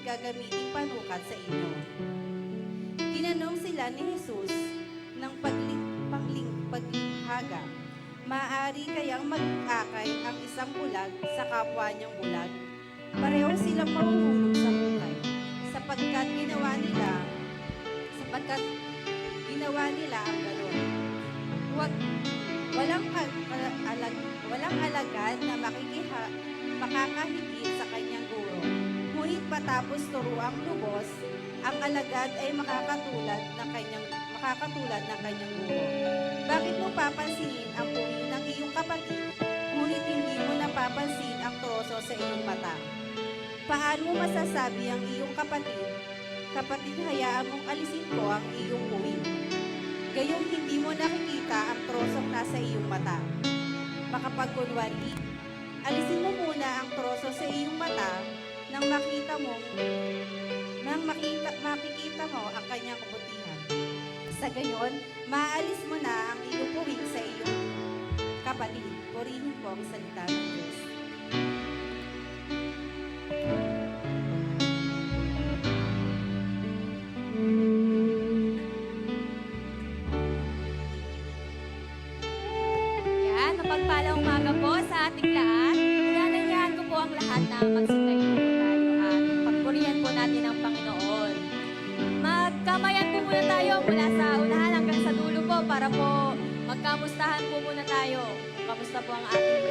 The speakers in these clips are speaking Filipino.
gagamiting panukat sa inyo. Tinanong sila ni Jesus ng paglinhaga, maaari kayang mag-akay ang isang bulag sa kapwa niyang bulag? Pareho silang mahuhulog sa buhay, sapagkat ginawa nila ang gano'n. Walang alagad na makakahigit sa kanyang guro. Ngunit patapos turuang lubos, ang alagad ay makakatulad ng kanyang guro. Bakit mo papansinin ang puwing ng iyong kapatid, ngunit hindi mo napapansin ang troso sa iyong mata? Paano mo masasabi ang iyong kapatid, hayaan mong alisin ko ang iyong puwing? Gayong hindi mo nakikita ang trosong nasa iyong mata. Makapagkunwari, alisin mo muna ang troso sa iyong mata nang makikita mo ang kanyang kabutihan. Sa gayon, maalis mo na ang iyong puwing sa iyong kapatid. Purihin po ang salita ng Diyos. Mapagpalang umaga po sa ating lahat. Inananyahan ko po ang lahat na magsitayo tayo at pagpurihan po natin ang Panginoon. Magkamayan po muna tayo mula sa unahan hanggang sa dulo po para po magkamustahan po muna tayo. Kamusta po ang ating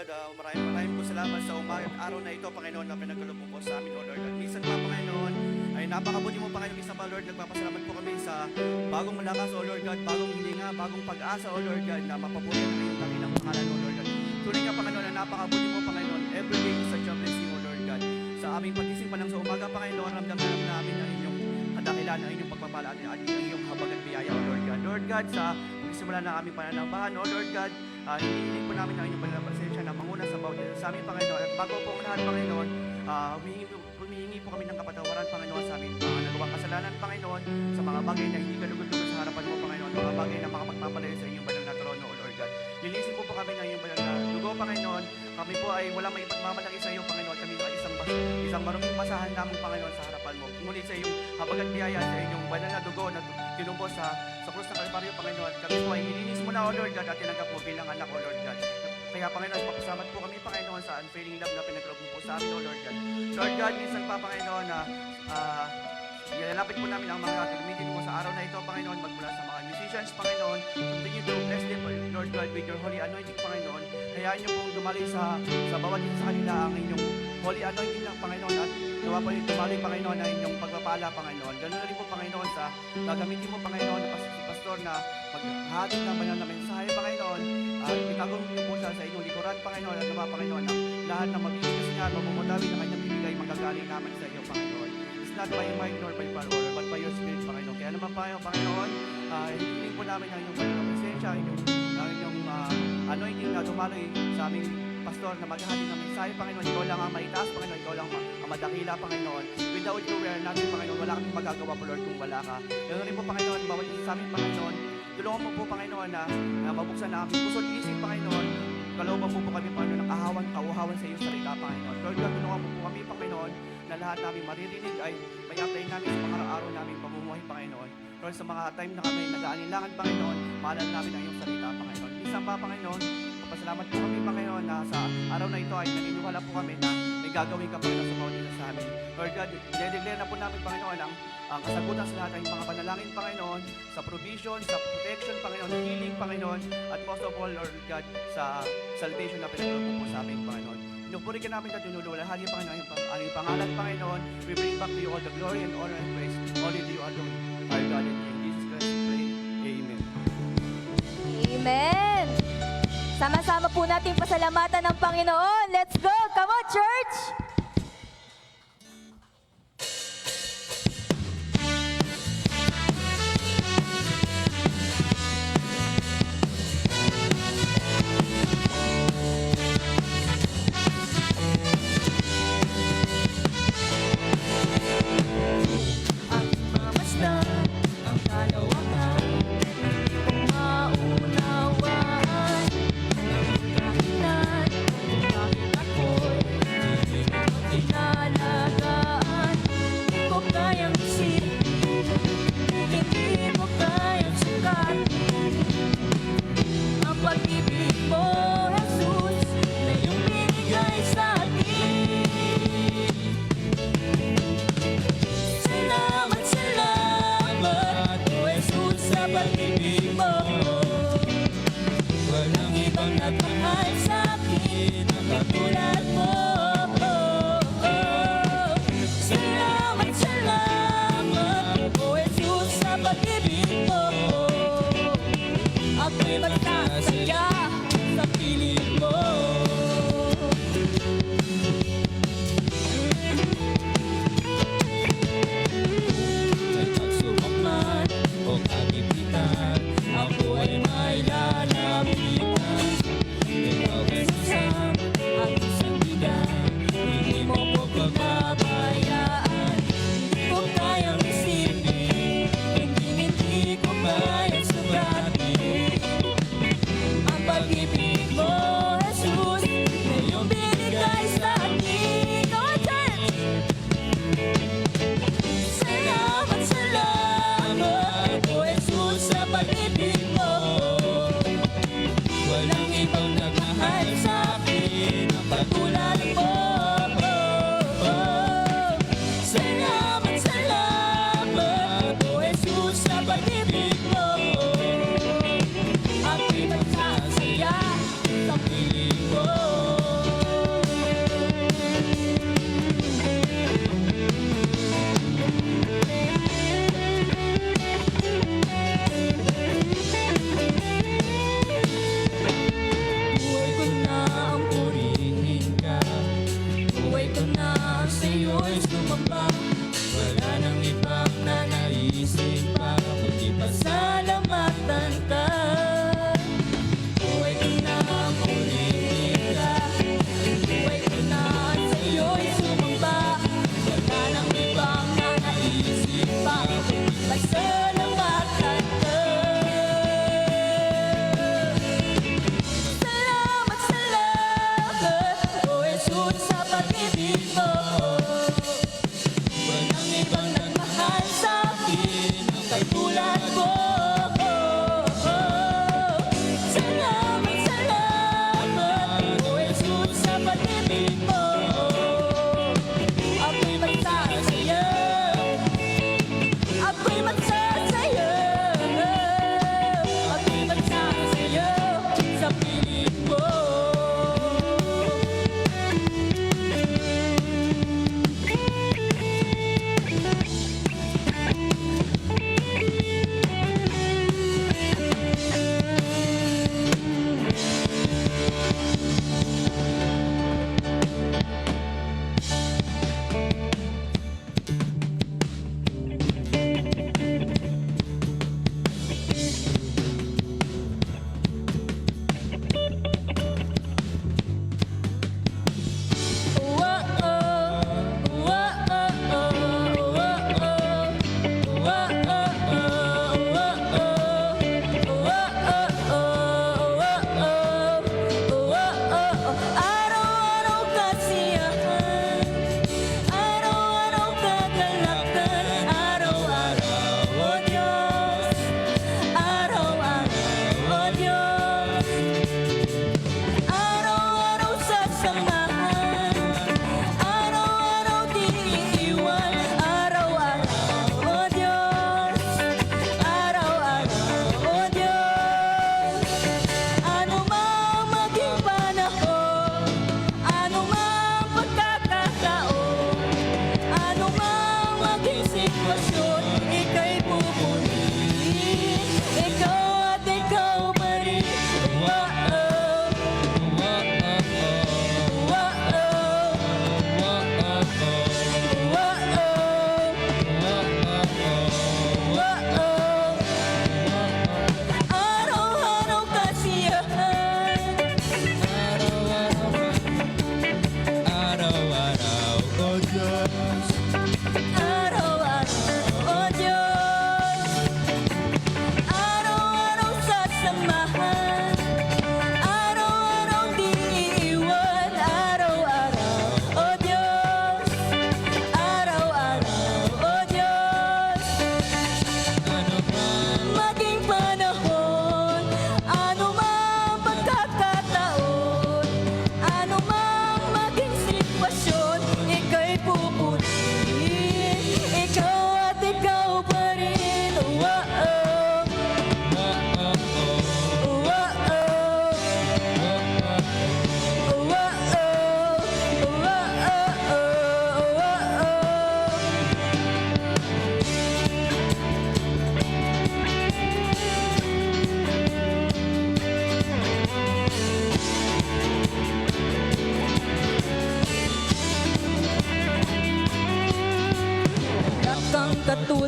God, maraming po salamat sa umagang araw na ito, Panginoon, na pinagkaloob mo po sa amin, O Lord God. Minsan pa, Panginoon, ay napakabuti mo, Panginoon, isa pa, Lord. Nagpapasalamat po kami sa bagong malakas, O Lord God, bagong hininga, bagong pag-asa, O Lord God, na mapabuti na rin kami ng pangalan, O Lord God. Tunay nga, Panginoon, na napakabuti mo, Panginoon. Every day is such a blessing, O Lord God. Sa aming pagising pa lang sa umaga, Panginoon, ramdam namin ang inyong kadakilan, ang inyong pagpapala at ang inyong habag at biyaya, O Lord God. Lord God, sa simula ng aming pananambahan, O Lord God, hinihiling po namin ang inyong pananampalasensya na manguna sa bawat isa sa amin, Panginoon. At bago po ang lahat, Panginoon, humihingi po kami ng kapatawaran, Panginoon, sa amin mga nagawang kasalanan, Panginoon, sa mga bagay na hindi kalugod-lugod sa harapan mo, Panginoon, mga bagay na makapagpapalayo sa inyong banal na trono, O Lord God. Lilisin po kami ng inyong banal na dugo, Panginoon. Kami po ay walang may ipagmamalaki sa iyo, Panginoon. Kami ay isang maruming masahan lamang, Panginoon, sa harapan mo. Ngunit sa iyong habag at biyaya, sa inyong banal na dugo na tinubos sa krus ng Kalbaryo, Panginoon. Kami po ay ilinis mo na, O Lord God, at tinanggap mo bilang anak, O Lord God. Kaya, Panginoon, papasamat po kami, Panginoon, sa unfailing love na pinagkaloob mo po sa amin, O Lord God. Lord God, minsan pa, Panginoon, na nilalapit po namin ang mga gamitin mo sa araw na ito, Panginoon, magmula sa mga musicians, Panginoon. Continue to bless them, Lord God, with your holy anointing, Panginoon. Hayaan niyo pong dumali sa bawat isa sa kanila ang inyong holy anointing lang, Panginoon, at gawa po yung dumali, Panginoon, ang inyong pagpapala, Panginoon. Ganun na rin po, Panginoon, sa gagamitin mo, Panginoon, si Pastor na maghahatid ng banal na mensahe, Panginoon. Itagong niyo po siya sa inyong likuran, Panginoon, at naman, Panginoon, ang lahat ng mabibigay niya at mamumutawi na kanyang bibigay magagaling naman sa iyo, Panginoon. It's not by might nor by power, but by your Spirit, Panginoon. Kaya naman, Panginoon, hiling po namin ang inyong banal na presensya, ang inyong anointing na dumaloy sa aming pastor na maghahatid ng mensahe, Panginoon. Ikaw lang ang maitaas, Panginoon. Ikaw lang ang madakila, Panginoon. Without you, we are nothing, Panginoon. Wala kaming magagawa po, Lord, kung wala ka. Ganoon rin po, Panginoon, bawat isa sa amin, Panginoon. Tulungan mo po, Panginoon, na mabuksan na aming puso at isip, Panginoon. Kalooban mo po kami, Panginoon, ng kauhawan sa iyong salita, Panginoon. Lord God, tulungan mo po kami, Panginoon, na lahat namin maririnig ay may apply namin sa mga araw namin pamumuhay, Panginoon. Lord, sa mga time na kami nag-aanilangan, Panginoon, maalala namin ang iyong salita, Panginoon. Minsan pa, Panginoon, papasalamat po kami, Panginoon, na sa araw na ito ay naniniwala po kami na may gagawin ka, Panginoon, sa bawat isa sa amin. Lord God, i-declare na po namin, Panginoon, ang kasagutan sa lahat ng mga panalangin, Panginoon, sa provision, sa protection, Panginoon, healing, Panginoon, at most of all, Lord God, sa salvation na pinagkaloob mo po sa amin, Panginoon. Pinupuri ka namin at tinululahan niyo, Panginoon, ang iyong pangalan, Panginoon. We bring back to you all the glory and honor and praise. Only to you alone, our God, and in Jesus Christ we pray. Amen. Amen! Sama-sama po natin pasalamatan ng Panginoon. Let's go! Come on, church! Ang kalawakan, kung maunawaan ang dahilan kung bakit ako'y pinalagaan. Hindi ko kayang isipin, hindi mo kayang sukatin ang pag-ibig mo, Jesus, na iyong binigay sa akin. Salamat, salamat, O Jesus, sa pag-ibig mo. Walang ibang nagmahal sa akin ang katulad mo. Salamat, salamat, O Jesus, sa pag-ibig mo. Ako'y magkasaya sa piling mo. May pagsubok man o kagipitan, ako ay may lalapitan. Ikaw ay sasam at sandigan, hindi mo ko pagbabayaan. Hindi ko kayang isipin, hindi ko kayang sugatin ang pag-ibig mo, Jesus, na iyong binigay sa akin. Come on, church! Salamat, salamat, O Jesus, sa pag-ibig mo. Walang ibang nagmahal sa akin ang katulad mo. Salamat, salamat, O Jesus, sa pag-ibig mo. Ako'y magsasaya sa piling mo.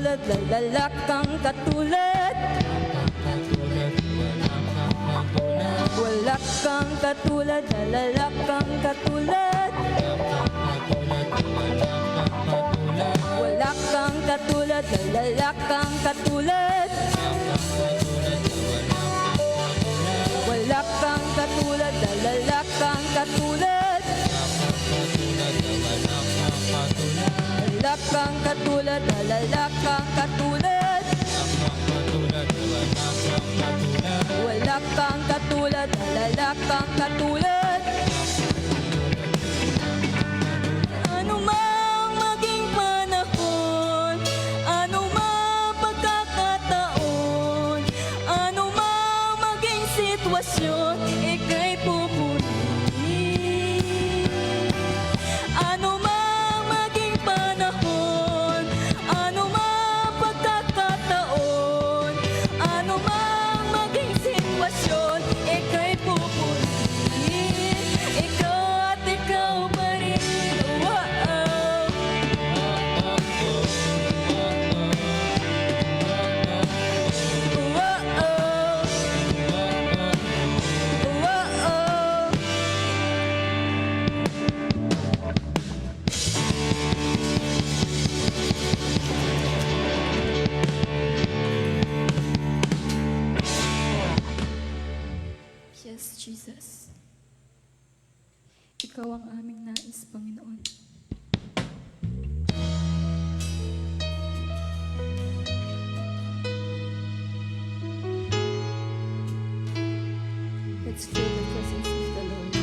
katulad, lalak kang katulad. Wala kang katulad, lalak kang katulad. Wala kang katulad, lalak kang katulad. Wala kang katulad, lalak kang katulad. Wala kang katulad, lalak kang katulad. Wala kang katulad, lalak kang katulad. Ano mang maging panahon, ano mang pagkakataon, ano mang maging sitwasyon, ika'y pupurihin. Ano mang maging panahon, ano mang pagkakataon, ano mang maging sitwasyon, ika'y pupurihin. Ikaw at ikaw pa rin. Wow. Wow. Wow. Yes, Jesus. Ikaw ang aming nais, Panginoon. Let's feel the presence of the Lord.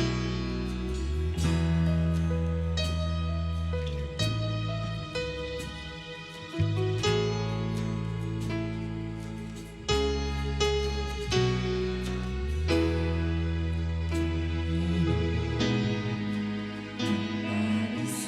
Nais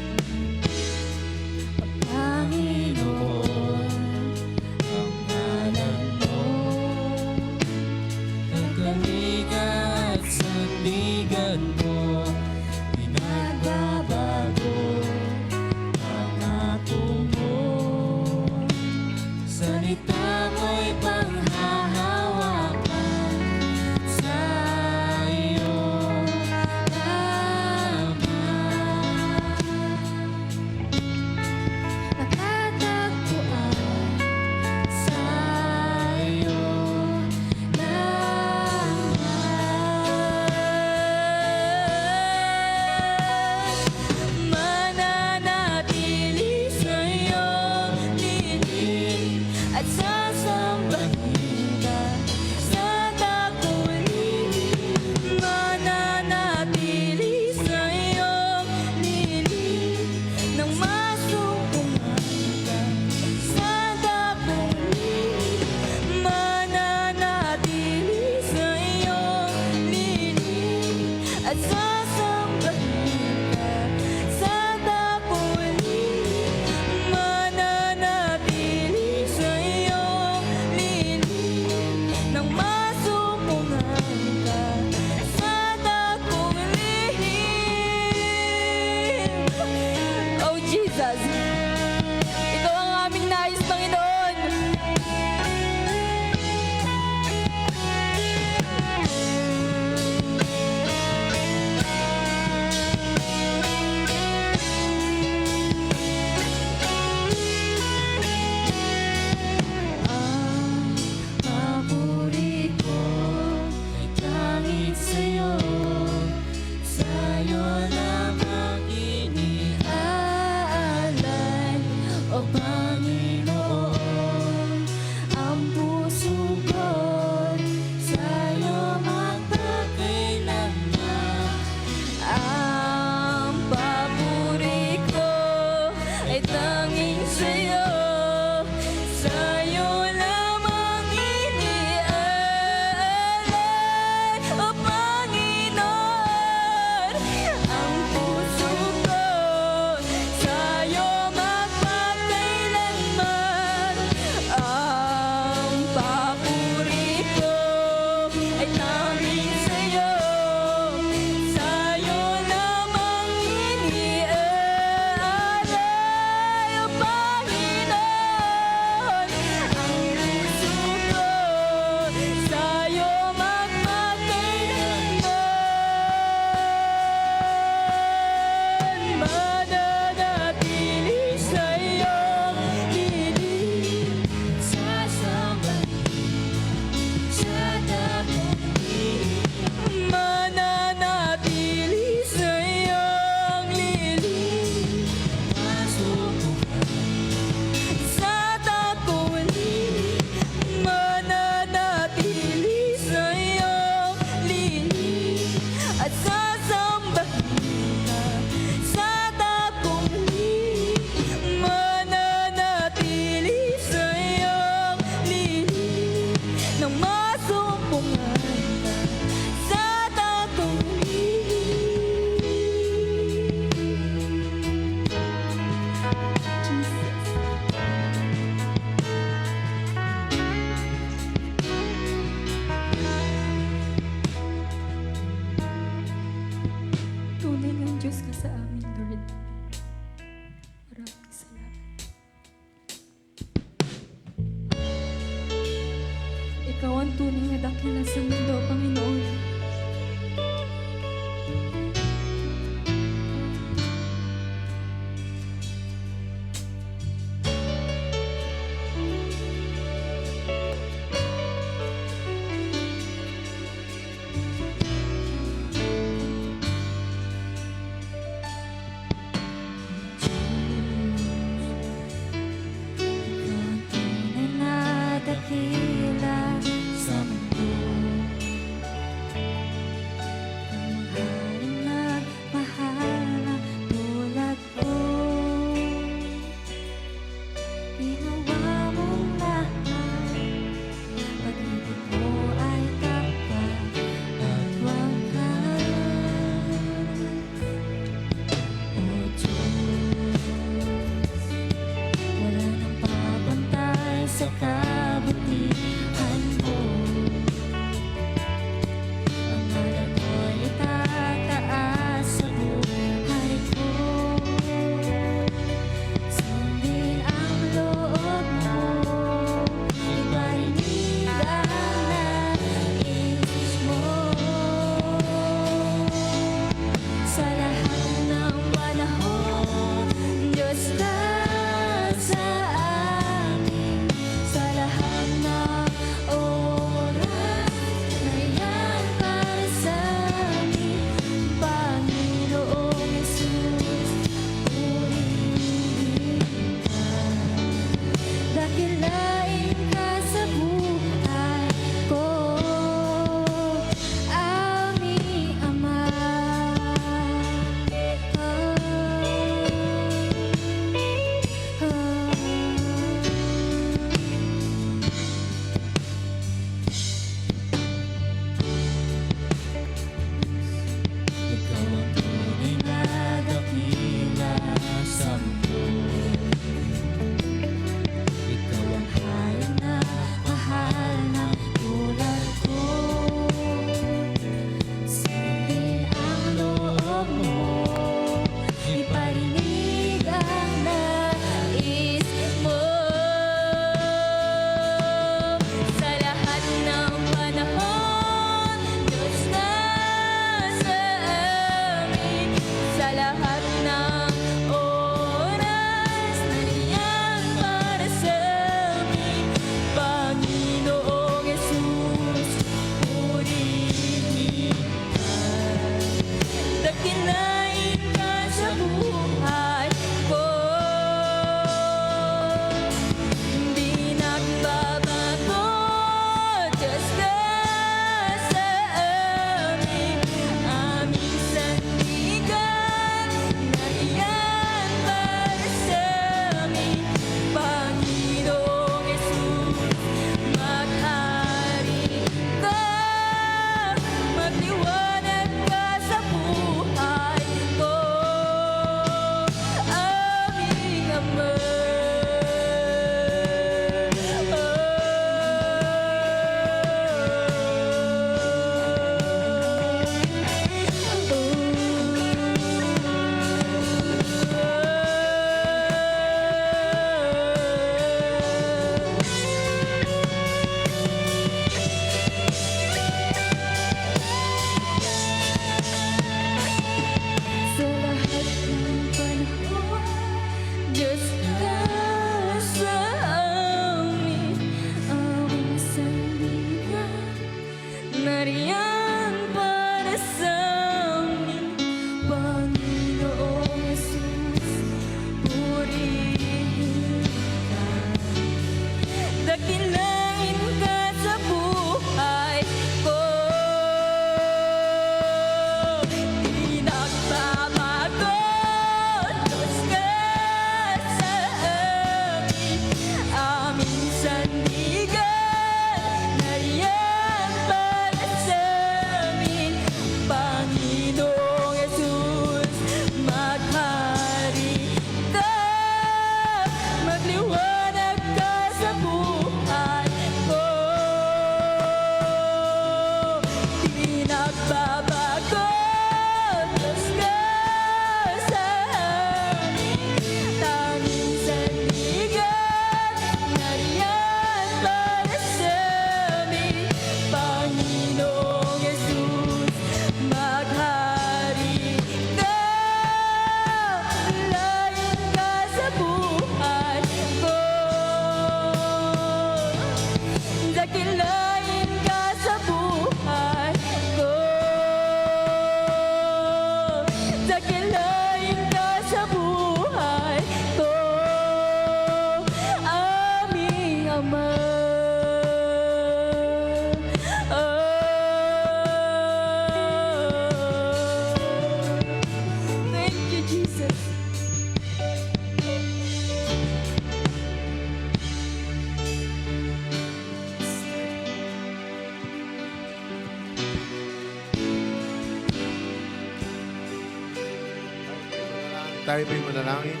Tayo ba'y manalangin?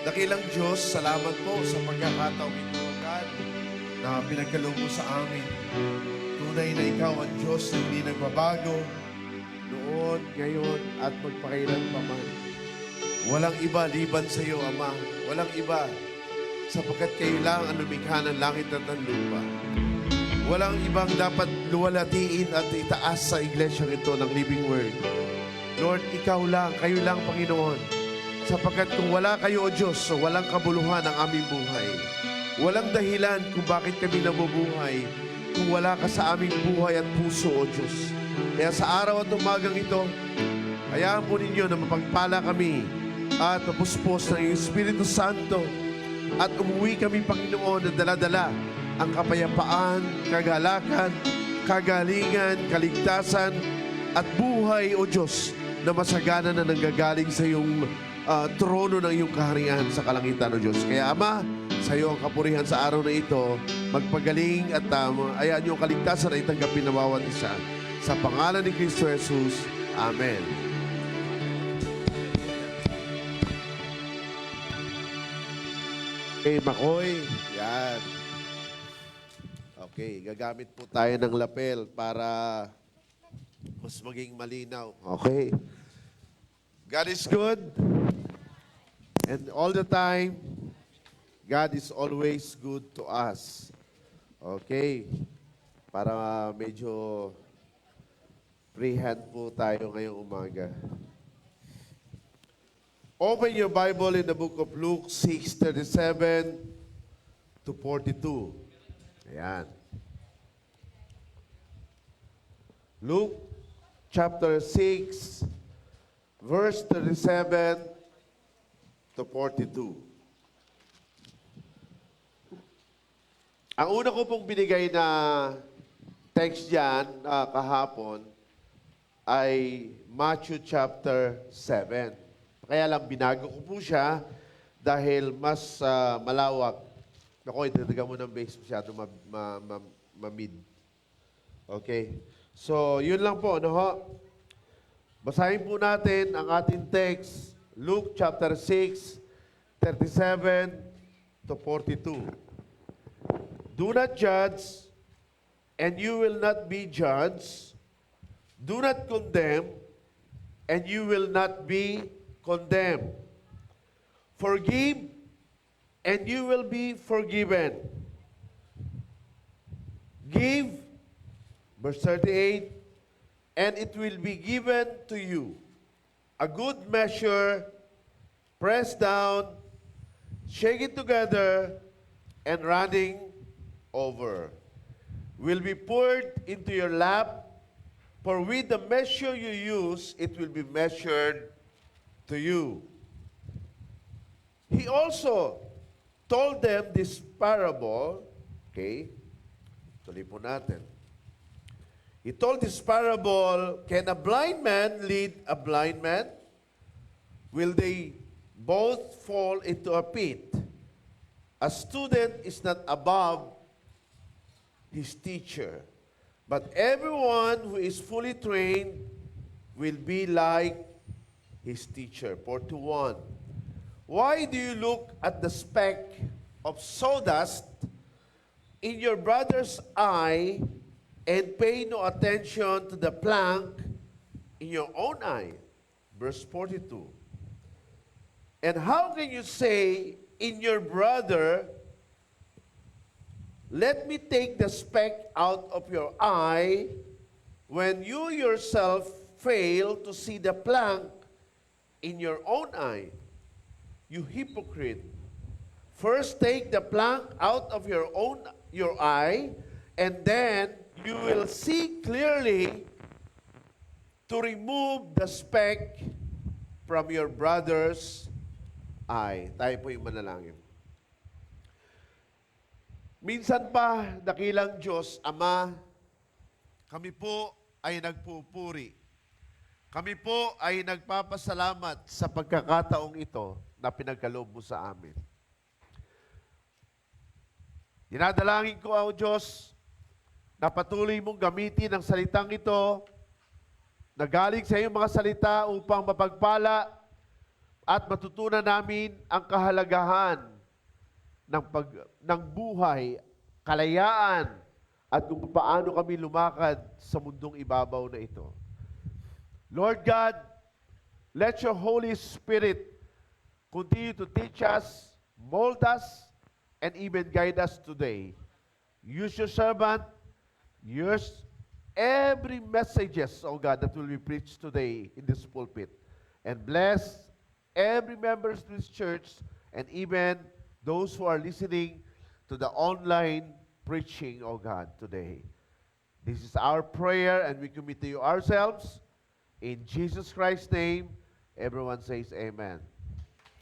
Dakilang Diyos, salamat po sa pagkakataong ito, God, na pinagkaloob mo sa amin. Tunay na ikaw ang Diyos na hindi nagbabago, noon, ngayon, at magpakailan pa man. Walang iba liban sa iyo, Ama. Walang iba, sapagkat kayo lang ang lumikha ng langit at ng lupa. Walang ibang dapat luwalatiin at itaas sa iglesia ito ng Living Word. Lord, ikaw lang, kayo lang, Panginoon. Sapagkat kung wala kayo, O Diyos, so walang kabuluhan ang aming buhay. Walang dahilan kung bakit kami nabubuhay kung wala ka sa aming buhay at puso, O Diyos. Kaya sa araw at umagang ito, hayaan po ninyo na mapagpala kami at mapuspos ng iyong Espiritu Santo at umuwi kami, Panginoon, na dala-dala ang kapayapaan, kagalakan, kagalingan, kaligtasan, at buhay, O Diyos, na masagana na nanggagaling sa iyong trono ng iyong kaharian sa kalangitan, O Diyos. Kaya, Ama, sa iyo ang kapurihan sa araw na ito, magpagaling at ayaan niyo ang kaligtasan ay tanggapin na bawat isa. Sa pangalan ni Kristo Jesus, Amen. Okay, Makoy. Yan. Okay, gagamit po tayo ng lapel para mas maging malinaw. Okay. God is good. And all the time, God is always good to us. Okay. Para medyo freehand po tayo ngayong umaga. Open your Bible in the book of Luke 6:37 to 42. Ayan. Luke chapter 6, verse 37 to 42. Ang una ko pong binigay na text dyan kahapon ay Matthew chapter 7. Kaya lang binago ko po siya dahil mas malawak. Ako, itataga mo ng base masyado ma-mid. Okay? So, yun lang po, ano ho? Basahin po natin ang ating text, Luke chapter 6, 37 to 42. Do not judge, and you will not be judged. Do not condemn, and you will not be condemned. Forgive, and you will be forgiven. Give, verse 38, and it will be given to you. A good measure, pressed down, shaken together, and running over, will be poured into your lap, for with the measure you use, it will be measured to you. He also told them this parable. Okay? Tuloy po natin. He told this parable, can a blind man lead a blind man? Will they both fall into a pit? A student is not above his teacher, but everyone who is fully trained will be like his teacher. 41. Why do you look at the speck of sawdust in your brother's eye and pay no attention to the plank in your own eye? Verse 42. And how can you say in your brother, let me take the speck out of your eye, when you yourself fail to see the plank in your own eye? You hypocrite. First take the plank out of your eye, and then you will see clearly to remove the speck from your brother's eye. Tayo po yung manalangin. Minsan pa, dakilang Diyos, Ama, kami po ay nagpupuri. Kami po ay nagpapasalamat sa pagkakataong ito na pinagkaloob mo sa amin. Dinadalangin ko, O Diyos, na patuloy mong gamitin ang salitang ito na galing sa iyong mga salita upang mapagpala, at matutunan namin ang kahalagahan ng buhay, kalayaan, at kung paano kami lumakad sa mundong ibabaw na ito. Lord God, let your Holy Spirit continue to teach us, mold us, and even guide us today. Use your servant, use every messages, oh God, that will be preached today in this pulpit. And bless every member of this church and even those who are listening to the online preaching, oh God, today. This is our prayer and we commit to you ourselves. In Jesus Christ's name, everyone says amen.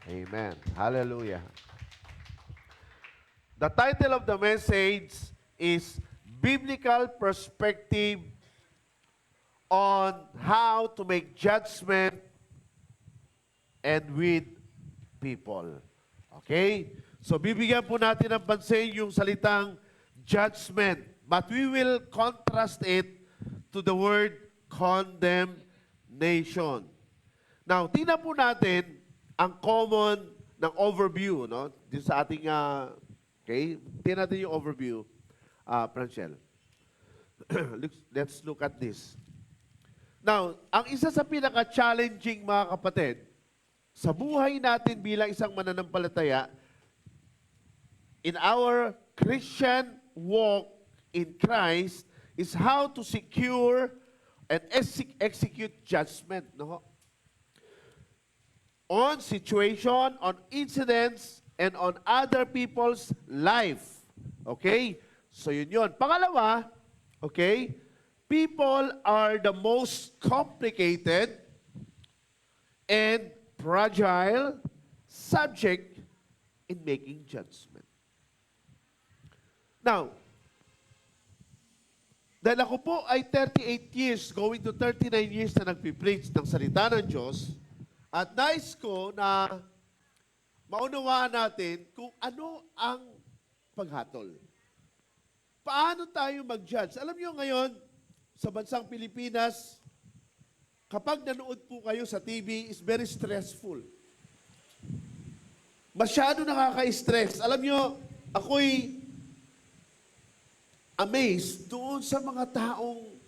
Amen. Hallelujah. The title of the message is Biblical Perspective on How to Make Judgment and with People. Okay? So bibigyan po natin ng pansin yung salitang judgment. But we will contrast it to the word condemnation. Now, tingnan po natin ang common ng overview, no? Dito sa ating, okay? Tingnan natin yung overview, Franchel. Let's look at this. Now, ang isa sa pinaka-challenging, mga kapatid, sa buhay natin bilang isang mananampalataya, in our Christian walk in Christ, is how to secure and execute judgment. No? On situation, on incidents, and on other people's life. Okay? So yun. Pangalawa, okay, people are the most complicated and fragile subject in making judgment. Now, dahil ako po ay 38 years, going to 39 years na nagpipreach ng salita ng Diyos, at nais ko na maunawaan natin kung ano ang paghatol. Paano tayo mag-judge? Alam niyo ngayon, sa bansang Pilipinas, kapag nanood po kayo sa TV, is very stressful. Masyado nakaka-stress. Alam niyo, ako'y amazed doon sa mga taong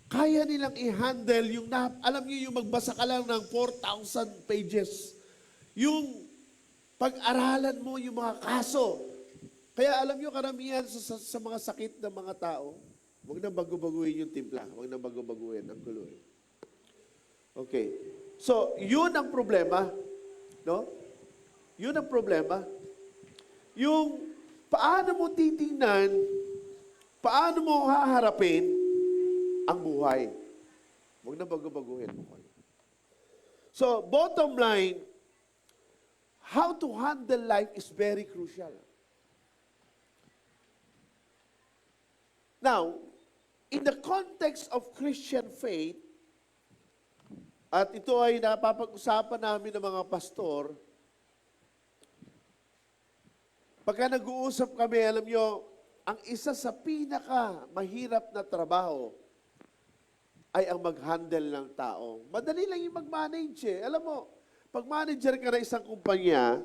kaya nilang i-handle yung, alam niyo yung magbasa ka lang ng 4,000 pages. Yung pag-aralan mo yung mga kaso. Kaya alam niyo karamihan sa mga sakit ng mga tao, huwag nang bago-baguhin yung timpla. Huwag nang bago-baguhin ang gulo. Okay. So, yun ang problema. No? Yun ang problema. Yung paano mo titingnan, paano mo haharapin ang buhay. Huwag na bago-baguhin mo. So, bottom line, how to handle life is very crucial. Now, in the context of Christian faith, at ito ay napapag-usapan namin ng mga pastor, pagka nag-uusap kami, alam nyo, ang isa sa pinaka-mahirap na trabaho ay ang mag-handle ng tao. Madali lang yung mag-manage eh. Alam mo, pag manager ka na isang kumpanya,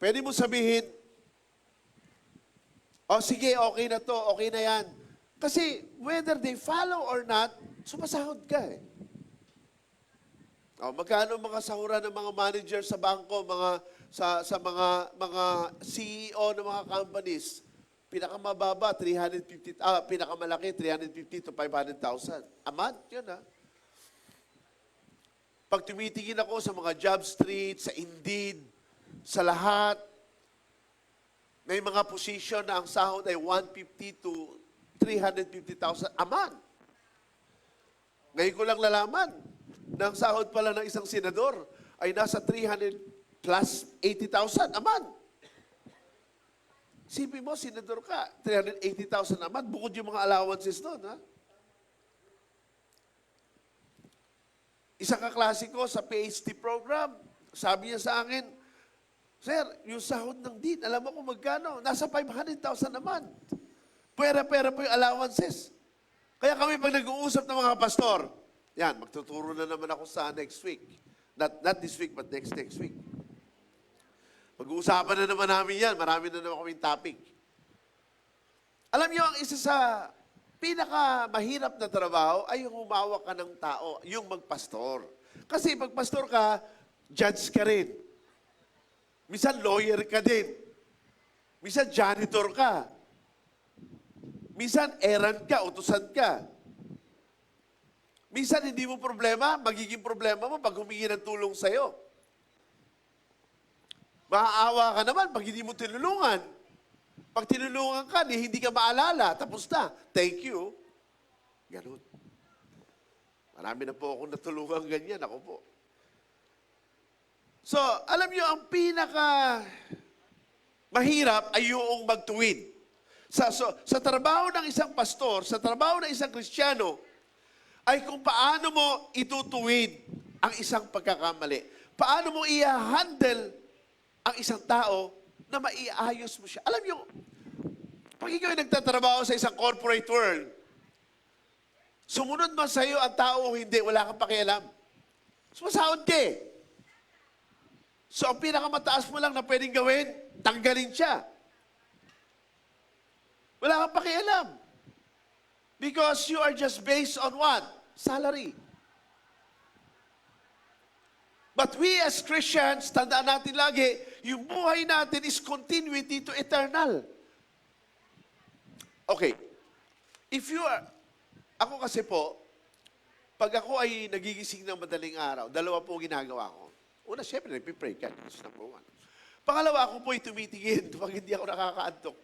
pwede mo sabihin, oh sige, okay na to, okay na yan. Kasi whether they follow or not, sumasahod ka eh. Oh, magkano mga sahuran ng mga manager sa bangko, sa mga CEO ng mga companies? Pinakamababa, pinakamalaki, 350 to 500,000. A month, yun ha. Pag tumitingin ako sa mga job street, sa Indeed, sa lahat, may mga position na ang sahod ay 150 to 350,000 a month. Ngayon ko lang nalaman na ang sahod pala ng isang senador ay nasa 300 plus 80,000 a month. Sipin mo, senador ka, 380,000 a month, bukod yung mga allowances doon, ha? Isang kaklase ko sa PhD program, sabi niya sa akin, Sir, yung sahod ng dean, alam mo kung magkano? Nasa 500,000 a month. Pera-pera po yung allowances. Kaya kami pag nag-uusap ng mga pastor, yan, magtuturo na naman ako sa next week Not this week, but next week. Pag-uusapan na naman namin yan. Marami na naman kaming topic. Alam niyo, ang isa sa pinakamahirap na trabaho ay yung humawak ka ng tao, yung magpastor. Kasi magpastor ka, judge ka rin. Minsan lawyer ka din. Minsan janitor ka. Minsan errand ka, utusan ka. Minsan hindi mo problema, magiging problema mo pag humingi ng tulong sa'yo. Maaawa ka naman pag hindi mo tinulungan. Pag tinulungan ka, hindi ka maalala, tapos na. Thank you. Ganun. Marami na po akong natulungan ganyan. Ako po. So, alam niyo, ang pinaka mahirap ay yung magtuwid. Sa trabaho ng isang pastor, sa trabaho ng isang Kristiyano, ay kung paano mo itutuwid ang isang pagkakamali. Paano mo i-handle ang isang tao na maiayos mo siya. Alam niyo, pag ikaw ay nagtatrabaho sa isang corporate world, sumunod man sa iyo ang tao o hindi, wala kang pakialam. Sumasahod ka eh. So, ang pinakamataas mo lang na pwedeng gawin, tanggalin siya. Wala kang pakialam. Because you are just based on what? Salary. But we as Christians, tandaan natin lagi, yung buhay natin is continuity to eternal. Okay. If you are, ako kasi po, pag ako ay nagigising ng madaling araw, dalawa po ginagawa ko. Una, syempre, nagpipray ka. That's number one. Pangalawa, ako po ay tumitingin pag hindi ako nakakaantok.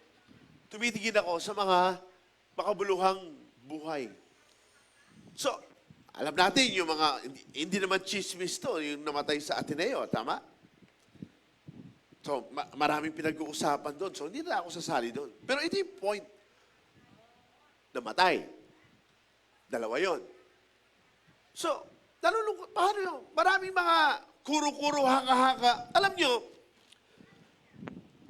Tumitingin ako sa mga makabuluhang buhay. So, alam natin yung mga, hindi naman chismis to, yung namatay sa Ateneo, tama? So, maraming pinag-uusapan doon. So, hindi na ako sasali doon. Pero ito yung point. Namatay. Dalawa yon. So, nalulungkot, paano yun? Maraming mga kuro-kuro, haka-haka. Alam nyo,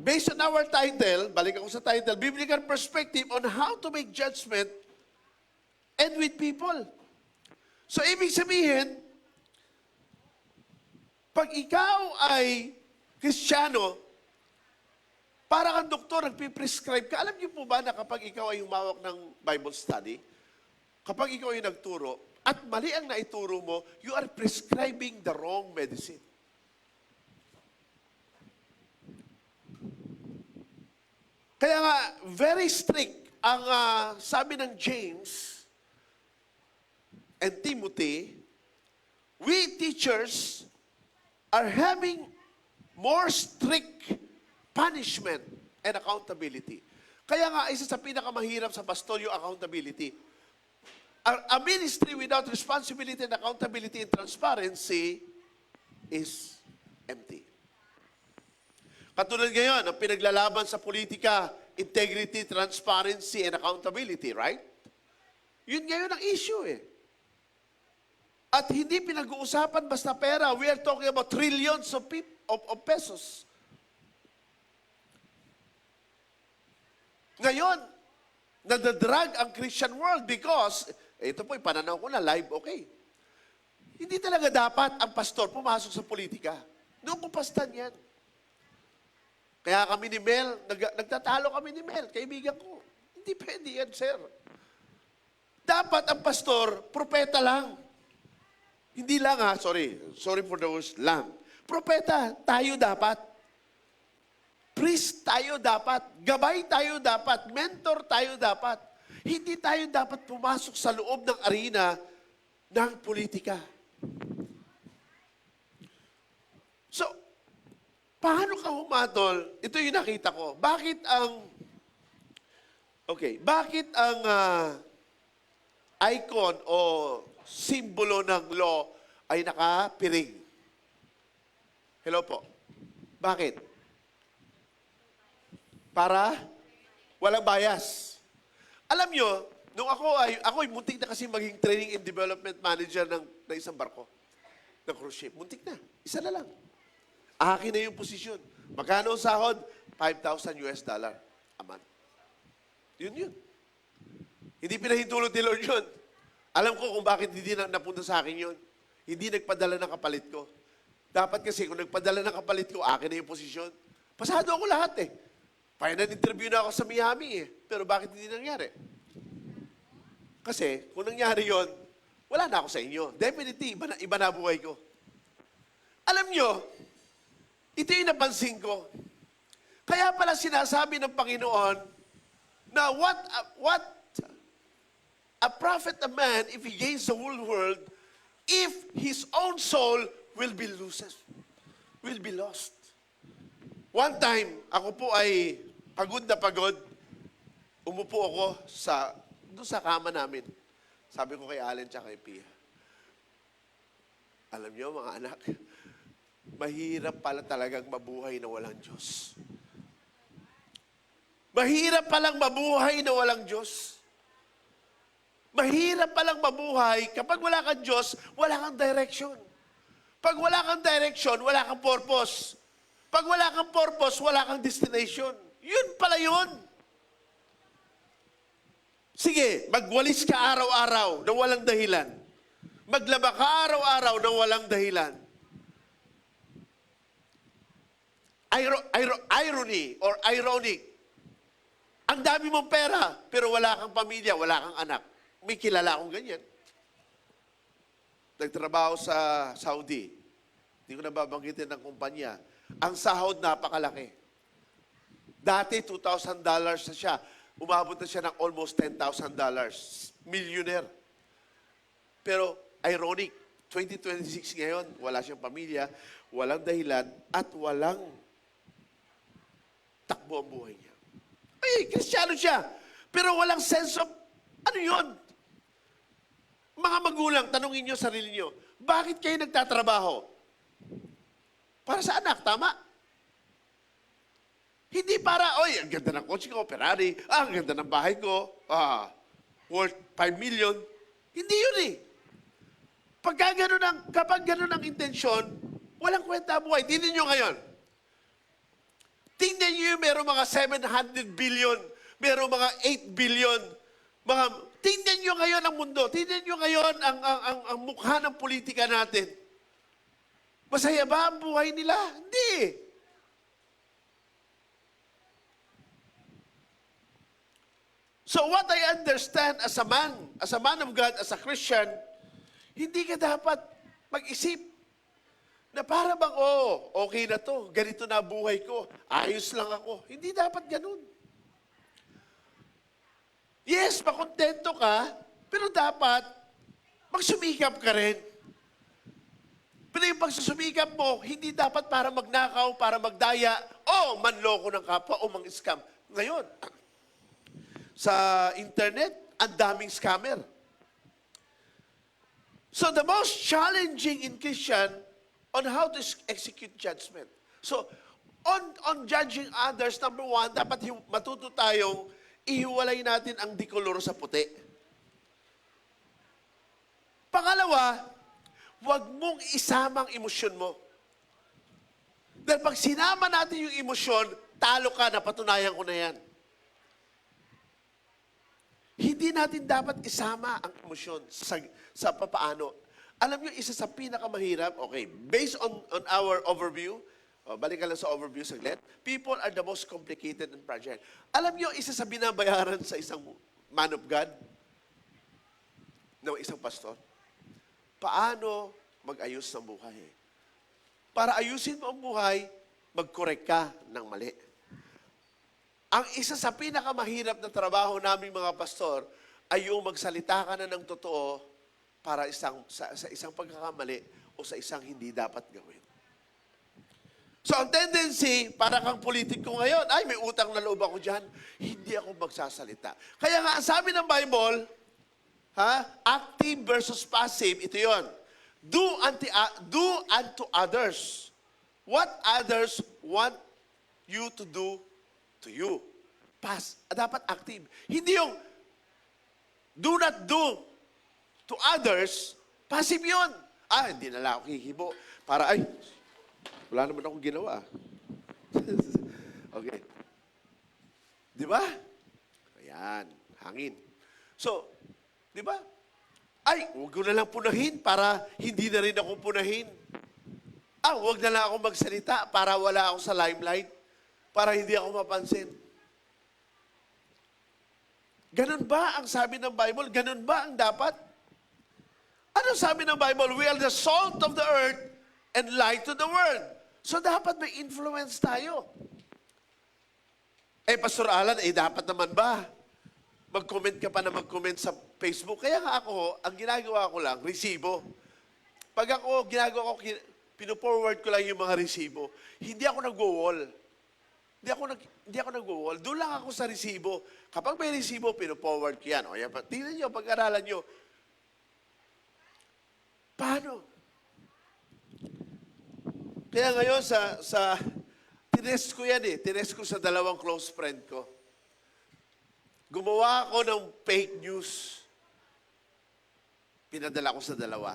based on our title, balik ako sa title, Biblical Perspective on how to make judgment and with people. So, ibig sabihin, pag ikaw ay Kristiyano, para kang doktor, nagpiprescribe ka. Alam niyo po ba na kapag ikaw ay humawak ng Bible study, kapag ikaw ay nagturo, at mali ang naituro mo, you are prescribing the wrong medicine. Kaya nga, very strict ang sabi ng James and Timothy, we teachers are having more strict punishment and accountability. Kaya nga, isa sa pinakamahirap sa pastor yung accountability. A ministry without responsibility and accountability and transparency is empty. Katulad ngayon, ang pinaglalaban sa politika, integrity, transparency, and accountability, right? Yun ngayon ang issue eh. At hindi pinag-uusapan basta pera. We are talking about trillions of pesos. Ngayon, nadadrag ang Christian world because, ito po, pananaw ko na, live, okay. Hindi talaga dapat ang pastor pumasok sa politika. Noong kupastan yan. Kaya kami ni Mel, nagtatalo kami ni Mel, kaibigan ko. Hindi pwede yan, sir. Dapat ang pastor, propeta lang. Hindi lang sorry for those lang. Propeta, tayo dapat. Priest tayo dapat. Gabay tayo dapat. Mentor tayo dapat. Hindi tayo dapat pumasok sa loob ng arena ng politika. So, paano ka humatol? Ito yung nakita ko. Bakit ang icon o simbolo ng law ay nakapiring? Hello po. Bakit? Para walang bias. Alam nyo, nung ako ay muntik na kasi maging training and development manager ng isang barko, ng cruise ship. Muntik na. Isa na lang. Akin na yung posisyon. Magkano ang sahod? $5,000 a month. Yun. Hindi pinahintulot ni Lord yun. Alam ko kung bakit hindi napunta sa akin yun. Hindi nagpadala ng kapalit ko. Dapat kasi kung nagpadala ng kapalit ko, akin na yung posisyon. Pasado ako lahat eh. Final interview na ako sa Miami eh. Pero bakit hindi nangyari? Kasi kung nangyari yon, wala na ako sa inyo. Definitely, iba na buhay ko. Alam nyo, ito yung napansin ko. Kaya pala sinasabi ng Panginoon na what a prophet a man if he gains the whole world, if his own soul will be lost. One time, ako po ay pagod na pagod. Umupo ako doon sa kama namin. Sabi ko kay Allen tsaka kay Pia, alam niyo mga anak, mahirap pala talagang mabuhay na walang Diyos. Mahirap palang mabuhay na walang Diyos. Mahirap palang mabuhay kapag wala kang Diyos, wala kang direction. Pag wala kang direction, wala kang purpose. Pag wala kang purpose, wala kang destination. Yun pala yun. Sige, magwalis ka araw-araw na walang dahilan. Maglaba ka araw-araw na walang dahilan. Irony or ironic. Ang dami mong pera, pero wala kang pamilya, wala kang anak. May kilala akong ganyan. Nagtrabaho sa Saudi. Hindi ko nababanggitin ng kumpanya. Ang sahod napakalaki. Dati, $2,000 na siya. Umabot na siya ng almost $10,000. Millionaire. Pero, ironic, 2026 ngayon, wala siyang pamilya, walang dahilan, at walang takbo ang buhay niya. Ay, Kristiyano siya. Pero walang sense of, ano yun? Mga magulang, tanungin niyo sarili niyo, bakit kayo nagtatrabaho? Para sa anak, tama? Hindi para, oy, ang ganda ng kotse ko, Ferrari, ang ganda ng bahay ko, worth 5 million. Hindi yun eh. Kapag ganun ang intensyon, walang kwenta buhay. Tingnan nyo ngayon. Tingnan nyo yung meron mga 700 billion, meron mga 8 billion, tingnan nyo ngayon ang mundo. Tingnan nyo ngayon ang mukha ng politika natin. Masaya ba ang buhay nila? Hindi. So what I understand as a man of God, as a Christian, hindi ka dapat mag-isip na para bang, okay na to, ganito na buhay ko, ayos lang ako. Hindi dapat ganun. Yes, makontento ka, pero dapat magsumikap ka rin. Pero yung pagsusumikap mo, hindi dapat para magnakaw, para magdaya, o manloko ng kapwa, o mang-scam. Ngayon, sa internet, ang daming scammer. So the most challenging in Christian on how to execute judgment. So, on judging others, number one, dapat matuto tayong ihiwalay natin ang dikolor sa puti. Pangalawa, huwag mong isamang emosyon mo. Dahil pag sinama natin yung emosyon, talo ka, napatunayan ko na yan. Hindi natin dapat isama ang emosyon sa papaano. Alam niyo, isa sa pinakamahirap, okay, based on our overview, balik ka lang sa overview saglit, people are the most complicated and fragile. Alam niyo, isa sa binabayaran sa isang man of God, ng isang pastor, paano mag-ayos ng buhay. Para ayusin mo ang buhay, mag-correct ka ng mali. Ang isa sa pinakamahirap na trabaho naming mga pastor ay yung magsalita ka na ng totoo para sa isang pagkakamali o sa isang hindi dapat gawin. So ang tendency, para kang politiko ngayon, ay may utang na loob ako dyan, hindi ako magsasalita. Kaya nga, ang sabi ng Bible, active versus passive, ito yon. Do unto others what others want you to do to you. Dapat active. Hindi yung do not do to others, passive yun. Hindi na lang ako hihibo. Para, wala naman akong ginawa. Okay. Di ba? Ayan, hangin. So, di ba? Huwag ko na lang punahin para hindi na rin ako punahin. wag na lang ako magsalita para wala ako sa limelight, para hindi ako mapansin. Ganun ba ang sabi ng Bible? Ganun ba ang dapat? Ano sabi ng Bible? We are the salt of the earth and light to the world. So dapat may influence tayo. Pastor Alan, dapat naman ba? Mag-comment ka pa na mag-comment sa Facebook. Kaya nga ako, ang ginagawa ko lang, resibo. Pag ako, pino-forward ko lang yung mga resibo. Hindi ako nag-wall. Hindi ako nag-wall. Doon lang ako sa resibo. Kapag may resibo, pino-forward ko yan. O yan, tingnan nyo, pag-aralan nyo. Paano? Kaya ngayon, tinest ko yan Tinest ko sa dalawang close friend ko. Gumawa ako ng fake news. Pinadala ko sa dalawa.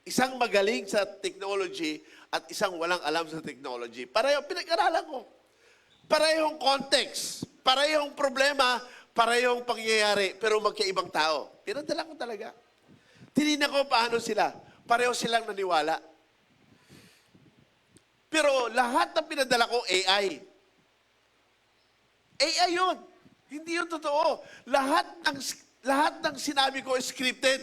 Isang magaling sa technology at isang walang alam sa technology. Pareho, pinag-aralan ko. Parehong context, parehong problema, parehong pangyayari, pero magkaibang tao. Pinadala ko talaga. Tinignan ko paano sila. Pareho silang naniwala. Pero lahat ng pinadala ko, AI. AI yun. Hindi yun totoo. Lahat ng sinabi ko scripted.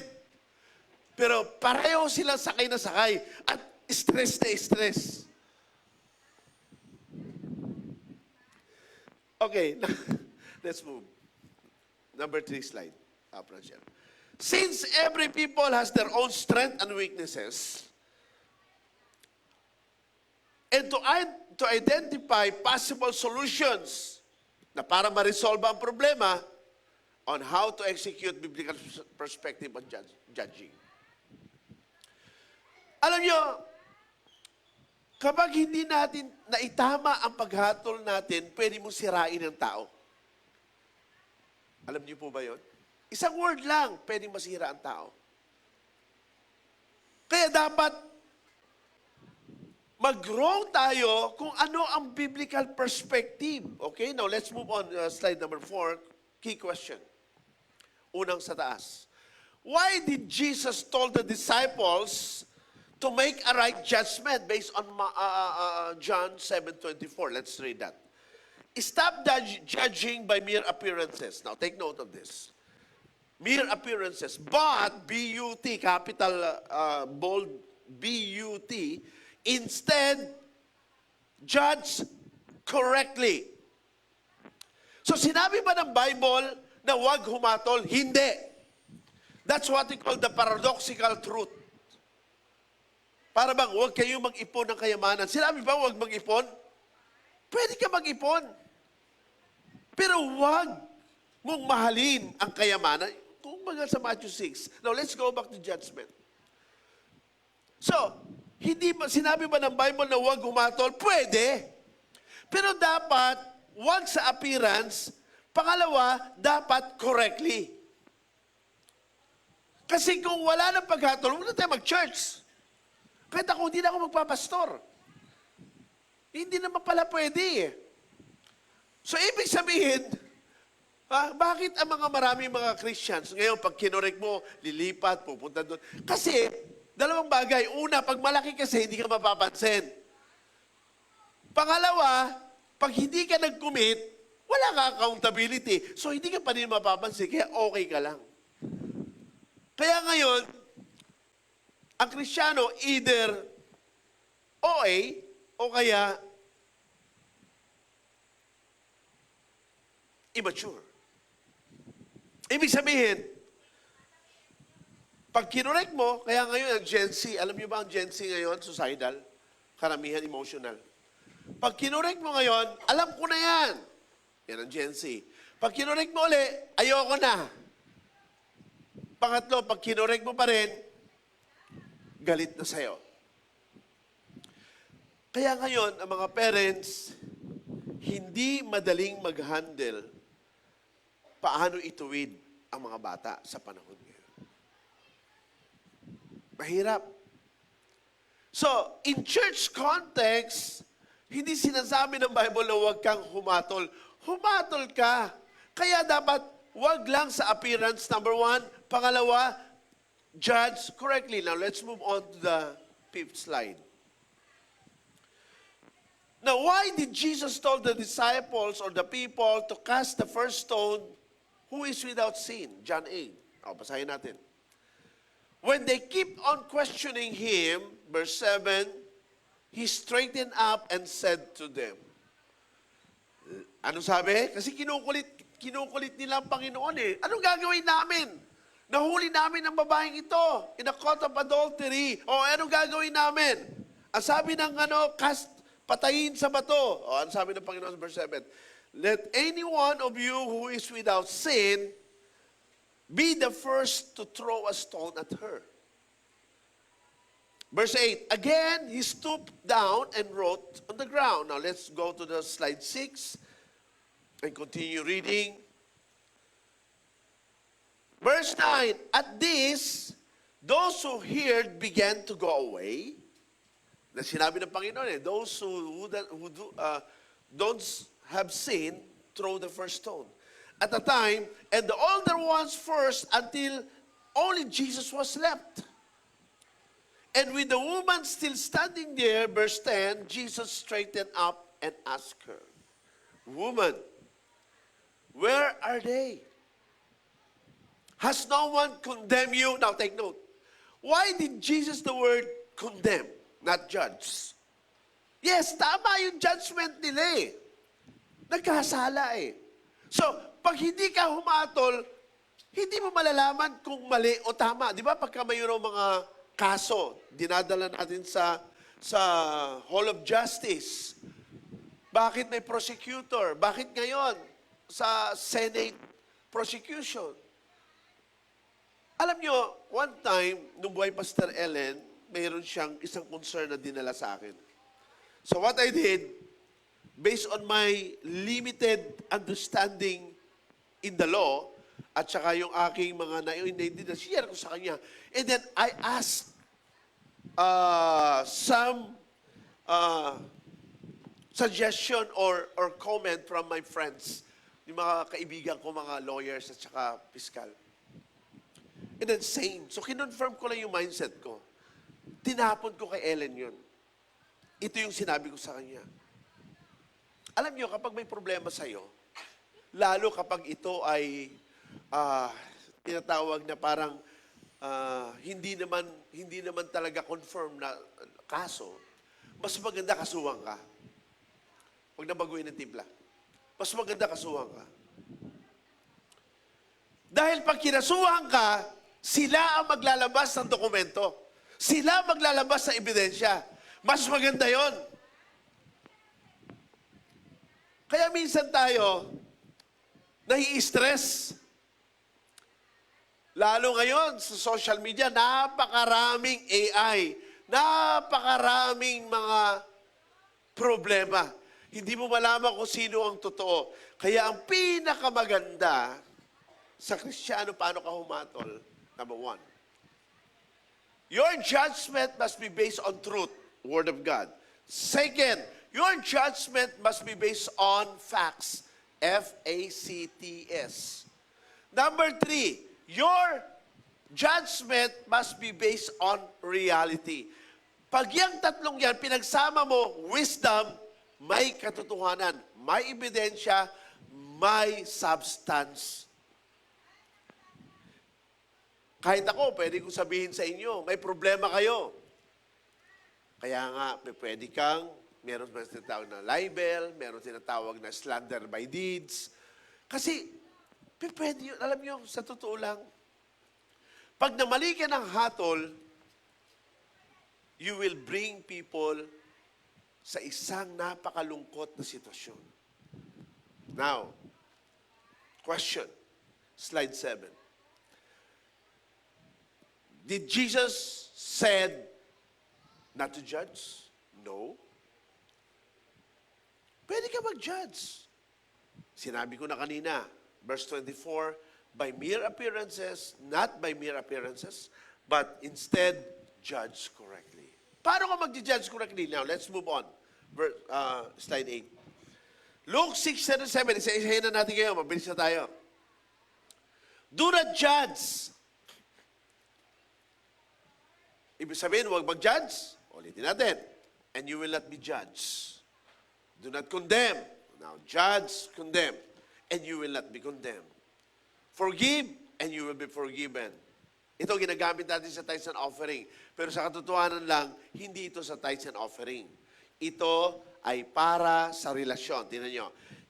Pero pareho silang sakay na sakay at stress na stress. Okay, let's move. Number 3 slide. Pranshel. Since every people has their own strength and weaknesses, and to identify possible solutions na para ma-resolve ang problema on how to execute biblical perspective on judging. Alam nyo, kapag hindi natin naitama ang paghatol natin, pwede mong sirain ang tao. Alam niyo po ba yun? Isang word lang, pwedeng masira ang tao. Kaya dapat mag-grow tayo kung ano ang biblical perspective. Okay, now let's move on. Slide number 4, key question. Unang sa taas. Why did Jesus told the disciples to make a right judgment based on John 7:24? Let's read that. Stop judging by mere appearances. Now, take note of this. Mere appearances. But, B-U-T, capital bold B-U-T, instead, judge correctly. So, sinabi ba ng Bible na huwag humatol? Hindi. That's what we call the paradoxical truth. Para bang huwag kayong mag-ipon ng kayamanan. Sinabi ba huwag mag-ipon? Pwede ka mag-ipon. Pero huwag mong mahalin ang kayamanan. Kung baga sa Matthew 6. Now, let's go back to judgment. So, sinabi ba ng Bible na huwag humatol? Pwede. Pero dapat, huwag sa appearance. Pangalawa, dapat correctly. Kasi kung wala ng paghatol, huwag na tayo mag-church. Kahit ako, hindi na ako magpapastor. Hindi naman pala pwede. So, ibig sabihin, bakit ang maraming mga Christians, ngayon, pag kinorek mo, lilipat, pupunta doon. Kasi, dalawang bagay. Una, pag malaki kasi, hindi ka mapapansin. Pangalawa, pag hindi ka nag-commit, wala ka accountability. So, hindi ka pa rin mapapansin, kaya okay ka lang. Kaya ngayon, ang Kristiyano, either OA o kaya immature. Ibig sabihin, pag kinorek mo, kaya ngayon ang Gen Z, alam niyo ba ang Gen Z ngayon, suicidal, karamihan emotional. Pag kinorek mo ngayon, alam ko na yan. Yan ang Gen Z. Pag kinorek mo ulit, ayoko na. Pangatlo, pag kinorek mo pa rin, galit na sa'yo. Kaya ngayon, ang mga parents, hindi madaling mag-handle paano ituwid ang mga bata sa panahon ngayon. Mahirap. So, in church context, hindi sinasabi ng Bible na huwag kang humatol. Humatol ka. Kaya dapat huwag lang sa appearance, number 1. Pangalawa, judge correctly. Now, let's move on to the 5th slide. Now, why did Jesus told the disciples or the people to cast the first stone who is without sin? John 8. O, basahin natin. When they keep on questioning him, verse 7, he straightened up and said to them. Anong sabi? Kasi kinukulit nila ang Panginoon eh. Anong gagawin namin? Nahuli namin ang babaeng ito in a caught of adultery. O anong gagawin namin? Ang sabi ng patayin sa bato. O ano sabi ng Panginoon sa verse 7? Let any one of you who is without sin be the first to throw a stone at her. Verse 8, again, he stooped down and wrote on the ground. Now, let's go to the slide 6 and continue reading. Verse 9, at this, those who heard began to go away. Na sinabi ng Panginoon those who don't have sinned, throw the first stone. At the time, and the older ones first, until only Jesus was left. And with the woman still standing there, verse 10, Jesus straightened up and asked her, woman, where are they? Has no one condemned you? Now take note. Why did Jesus the word condemn, not judge? Yes, tama yung judgment nila eh. Nagkasala eh. So, pag hindi ka humatol, hindi mo malalaman kung mali o tama. Di ba pagka mayroong mga kaso, dinadala natin sa Hall of Justice. Bakit may prosecutor? Bakit ngayon sa Senate prosecution? Alam nyo, one time, nung buhay Pastor Ellen, mayroon siyang isang concern na dinala sa akin. So what I did, based on my limited understanding in the law, at saka yung aking mga na-share ko sa kanya. And then I asked some suggestion or comment from my friends, yung mga kaibigan ko, mga lawyers at saka piskal. And then same. So kinonfirm ko lang yung mindset ko. Tinapon ko kay Ellen yun. Ito yung sinabi ko sa kanya. Alam niyo, kapag may problema sa'yo, lalo kapag ito ay tinatawag na parang hindi naman talaga confirm na kaso, mas maganda kasuhan ka. Huwag na baguhin ang timpla. Mas maganda kasuhan ka. Dahil pag kinasuhan ka, sila ang maglalabas ng dokumento. Sila ang maglalabas ng ebidensya. Mas maganda yon. Kaya minsan tayo, nai-stress. Lalo ngayon sa social media, napakaraming AI, napakaraming mga problema. Hindi mo malaman kung sino ang totoo. Kaya ang pinakamaganda sa Kristiyano, paano ka humatol? Number 1, your judgment must be based on truth, Word of God. Second, your judgment must be based on facts, F-A-C-T-S. Number 3, your judgment must be based on reality. Pag yung tatlong yan, pinagsama mo, wisdom, may katotohanan, may ebidensya, may substance. Kahit ako, pwede kong sabihin sa inyo, may problema kayo. Kaya nga, pwede kang, meron tinatawag na libel, meron tinatawag na slander by deeds. Kasi, pwede yun, alam nyo, sa totoo lang, pag namali ka ng hatol, you will bring people sa isang napakalungkot na sitwasyon. Now, question, slide 7. Did Jesus said not to judge? No. Pwede ka mag-judge. Sinabi ko na kanina, verse 24, by mere appearances, not by mere appearances, but instead, judge correctly. Paano ka mag-judge correctly? Now, let's move on. Slide 8. Luke 6:7, isa-isahin na natin kayo, mabilis na tayo. Do not judge. Ibig sabihin, huwag mag-judge. Ulitin natin. And you will not be judged. Do not condemn. Now, judge, condemn, and you will not be condemned. Forgive, and you will be forgiven. Ito ginagamit natin sa tithes and offering. Pero sa katotohanan lang, hindi ito sa tithes and offering. Ito ay para sa relasyon. Tingnan nyo.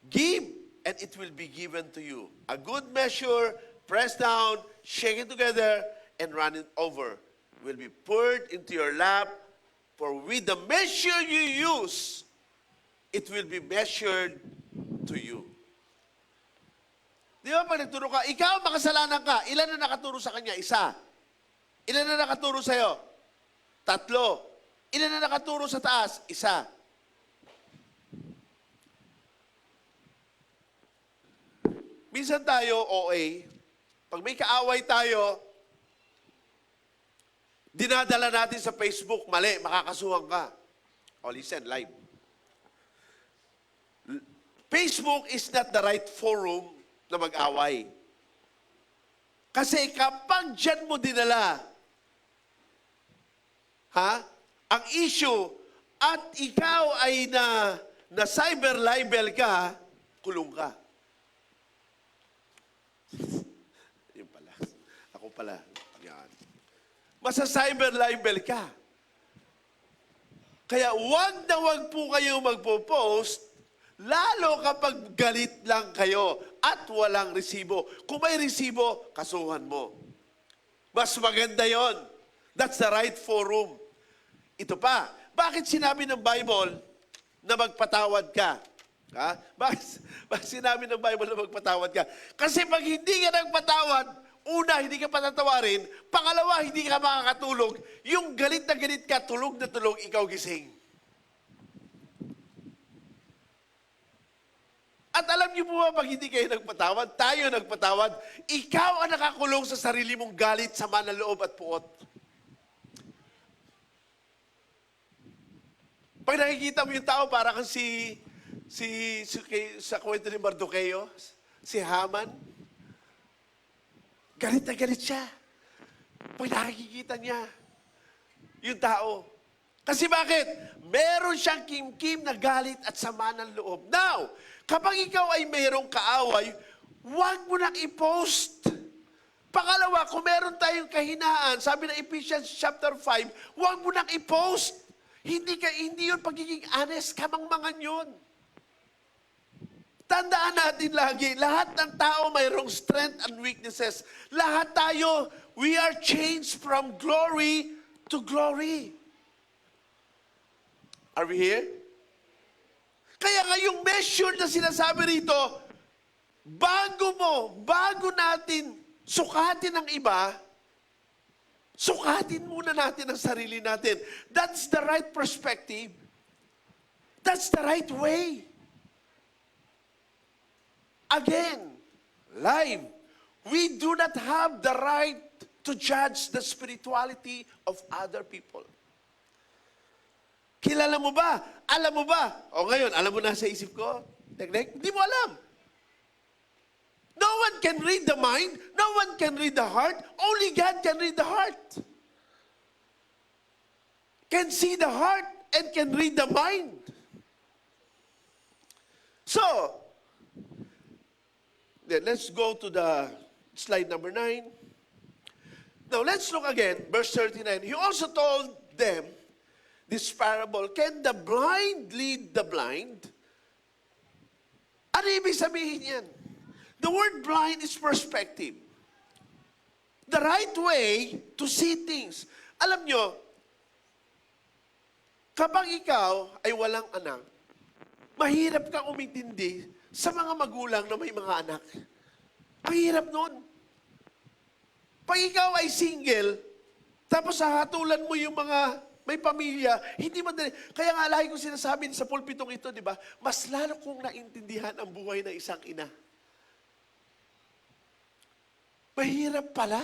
Give, and it will be given to you. A good measure, pressed down, shaken together, and run it over, will be poured into your lap. For with the measure you use, it will be measured to you. Di ba pag nagturo ka, ikaw makasalanan ka, ilan na nakaturo sa kanya? Isa. Ilan na nakaturo sa'yo? 3. Ilan na nakaturo sa taas? Isa. Minsan tayo, OA, pag may kaaway tayo, dinadala natin sa Facebook, mali, makakasuhan ka. O listen, live. Facebook is not the right forum na mag-away. Kasi kapag dyan mo dinala, ang issue, at ikaw ay na cyber libel ka, kulong ka. Yun pala. Ako pala. Yan. Masa-cyber libel ka. Kaya wag na wag po kayo magpo-post, lalo kapag galit lang kayo at walang resibo. Kung may resibo, kasuhan mo. Mas maganda yon. That's the right forum. Ito pa, bakit sinabi ng Bible na magpatawad ka? Ha? Bakit sinabi ng Bible na magpatawad ka? Kasi pag hindi ka nagpatawad, una, hindi ka patatawarin. Pangalawa, hindi ka makakatulog. Yung galit na galit ka, tulog na tulog, ikaw gising. At alam niyo po ba, pag hindi kayo nagpatawad, tayo nagpatawad, ikaw ang nakakulong sa sarili mong galit, sama ng loob at puot. Pag nakikita mo yung tao, para kang sa kwento ni Mardoqueo, si Haman, galit na galit siya. Pag nakikita niya, yung tao. Kasi bakit? Meron siyang kim-kim na galit at sama ng loob. Now, kapag ikaw ay mayroong kaaway, huwag mo nang i-post. Pangalawa, kung meron tayong kahinaan, sabi ng Ephesians chapter 5, huwag mo nang i-post. Hindi yun pagiging honest, kamangmangan yun. Tandaan natin lagi, lahat ng tao mayroong strength and weaknesses. Lahat tayo, we are changed from glory to glory. Are we here? Kaya nga yung measure na sinasabi rito, bago natin sukatin ang iba, sukatin muna natin ang sarili natin. That's the right perspective. That's the right way. Again, live, we do not have the right to judge the spirituality of other people. Kilala mo ba? Alam mo ba? O ngayon, alam mo na sa isip ko? Nek, hindi mo alam. No one can read the mind. No one can read the heart. Only God can read the heart. Can see the heart and can read the mind. So, let's go to the slide number 9. Now, let's look again, verse 39. He also told them this parable, can the blind lead the blind? Ano ibig sabihin yan? The word blind is perspective. The right way to see things. Alam nyo, kapag ikaw ay walang anak, mahirap kang umintindi sa mga magulang na may mga anak. Ang hirap nun. Pag ikaw ay single, tapos hahatulan mo yung mga may pamilya, hindi madali. Kaya nga lagi kong sinasabi sa pulpitong ito, di ba? Mas lalo kong naintindihan ang buhay ng isang ina. Mahirap pala.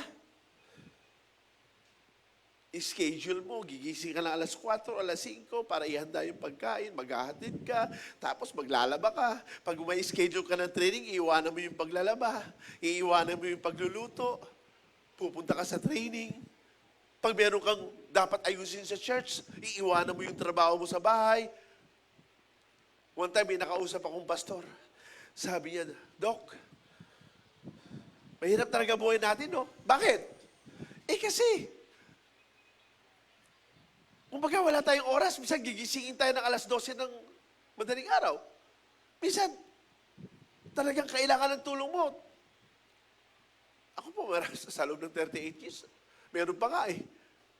I-schedule mo, gigising ka na alas 4, alas 5 para ihanda yung pagkain, maghahatid ka, tapos maglalaba ka. Pag may schedule ka ng training, iiwanan mo yung paglalaba, iiwanan mo yung pagluluto, pupunta ka sa training. Pag meron kang dapat ayusin sa church, iiwanan mo yung trabaho mo sa bahay. One time, may nakausap akong pastor. Sabi niya, Doc, mahirap talaga buhay natin, no? Bakit? Kasi, kumbaga wala tayong oras. Minsan gigisingin tayo ng alas 12 ng madaling araw. Minsan, talagang kailangan ng tulong mo. Ako po, sa loob ng 38 years, meron pa nga eh.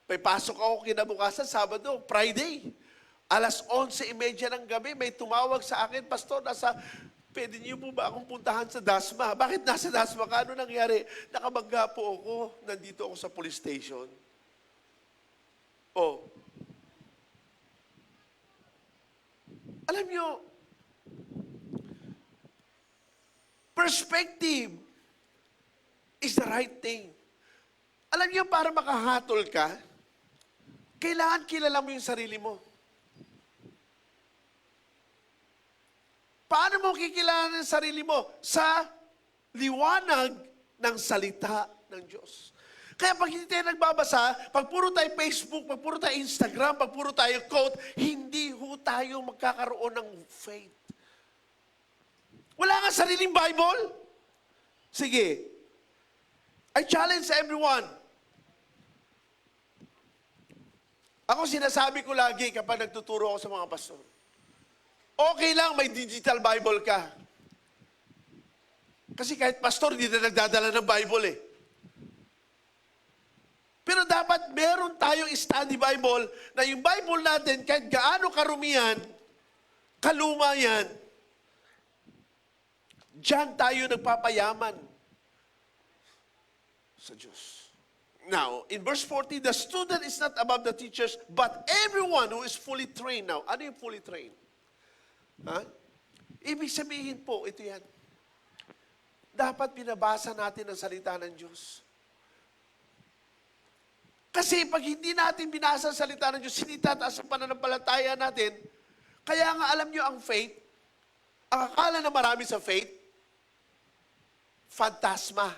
May pasok ako kinabukasan, Sabado, Friday. Alas 11:30 ng gabi, may tumawag sa akin, Pastor, pwede niyo po ba akong puntahan sa Dasma? Bakit nasa Dasma ka? Ano nangyari? Nakabangga po ako. Nandito ako sa police station. Oh. Alam niyo, perspective is the right thing. Alam niyo, para makahatol ka, kailangan kilala mo yung sarili mo. Paano mo kikilala ang sarili mo? Sa liwanag ng salita ng Diyos. Kaya pag hindi tayo nagbabasa, pag puro tayo Facebook, pag puro tayo Instagram, pag puro tayo quote, hindi ho tayo magkakaroon ng faith. Wala nga sariling Bible? Sige. I challenge everyone. Ako sinasabi ko lagi kapag nagtuturo ako sa mga pastor. Okay lang, may digital Bible ka. Kasi kahit pastor, hindi na nagdadala ng Bible eh. Pero dapat meron tayong study Bible na yung Bible natin, kahit gaano karumihan, kaluma yan, diyan tayo nagpapayaman sa Diyos. Now, in verse 40, the student is not above the teachers, but everyone who is fully trained. Now, ano yung fully trained? Ha? Ibig sabihin po, ito yan. Dapat binabasa natin ang salita ng Diyos. Kasi pag hindi natin binasa ang salita ng Diyos, hindi tataas ang pananampalataya natin, kaya nga alam nyo ang faith, ang akala na marami sa faith, fantasma.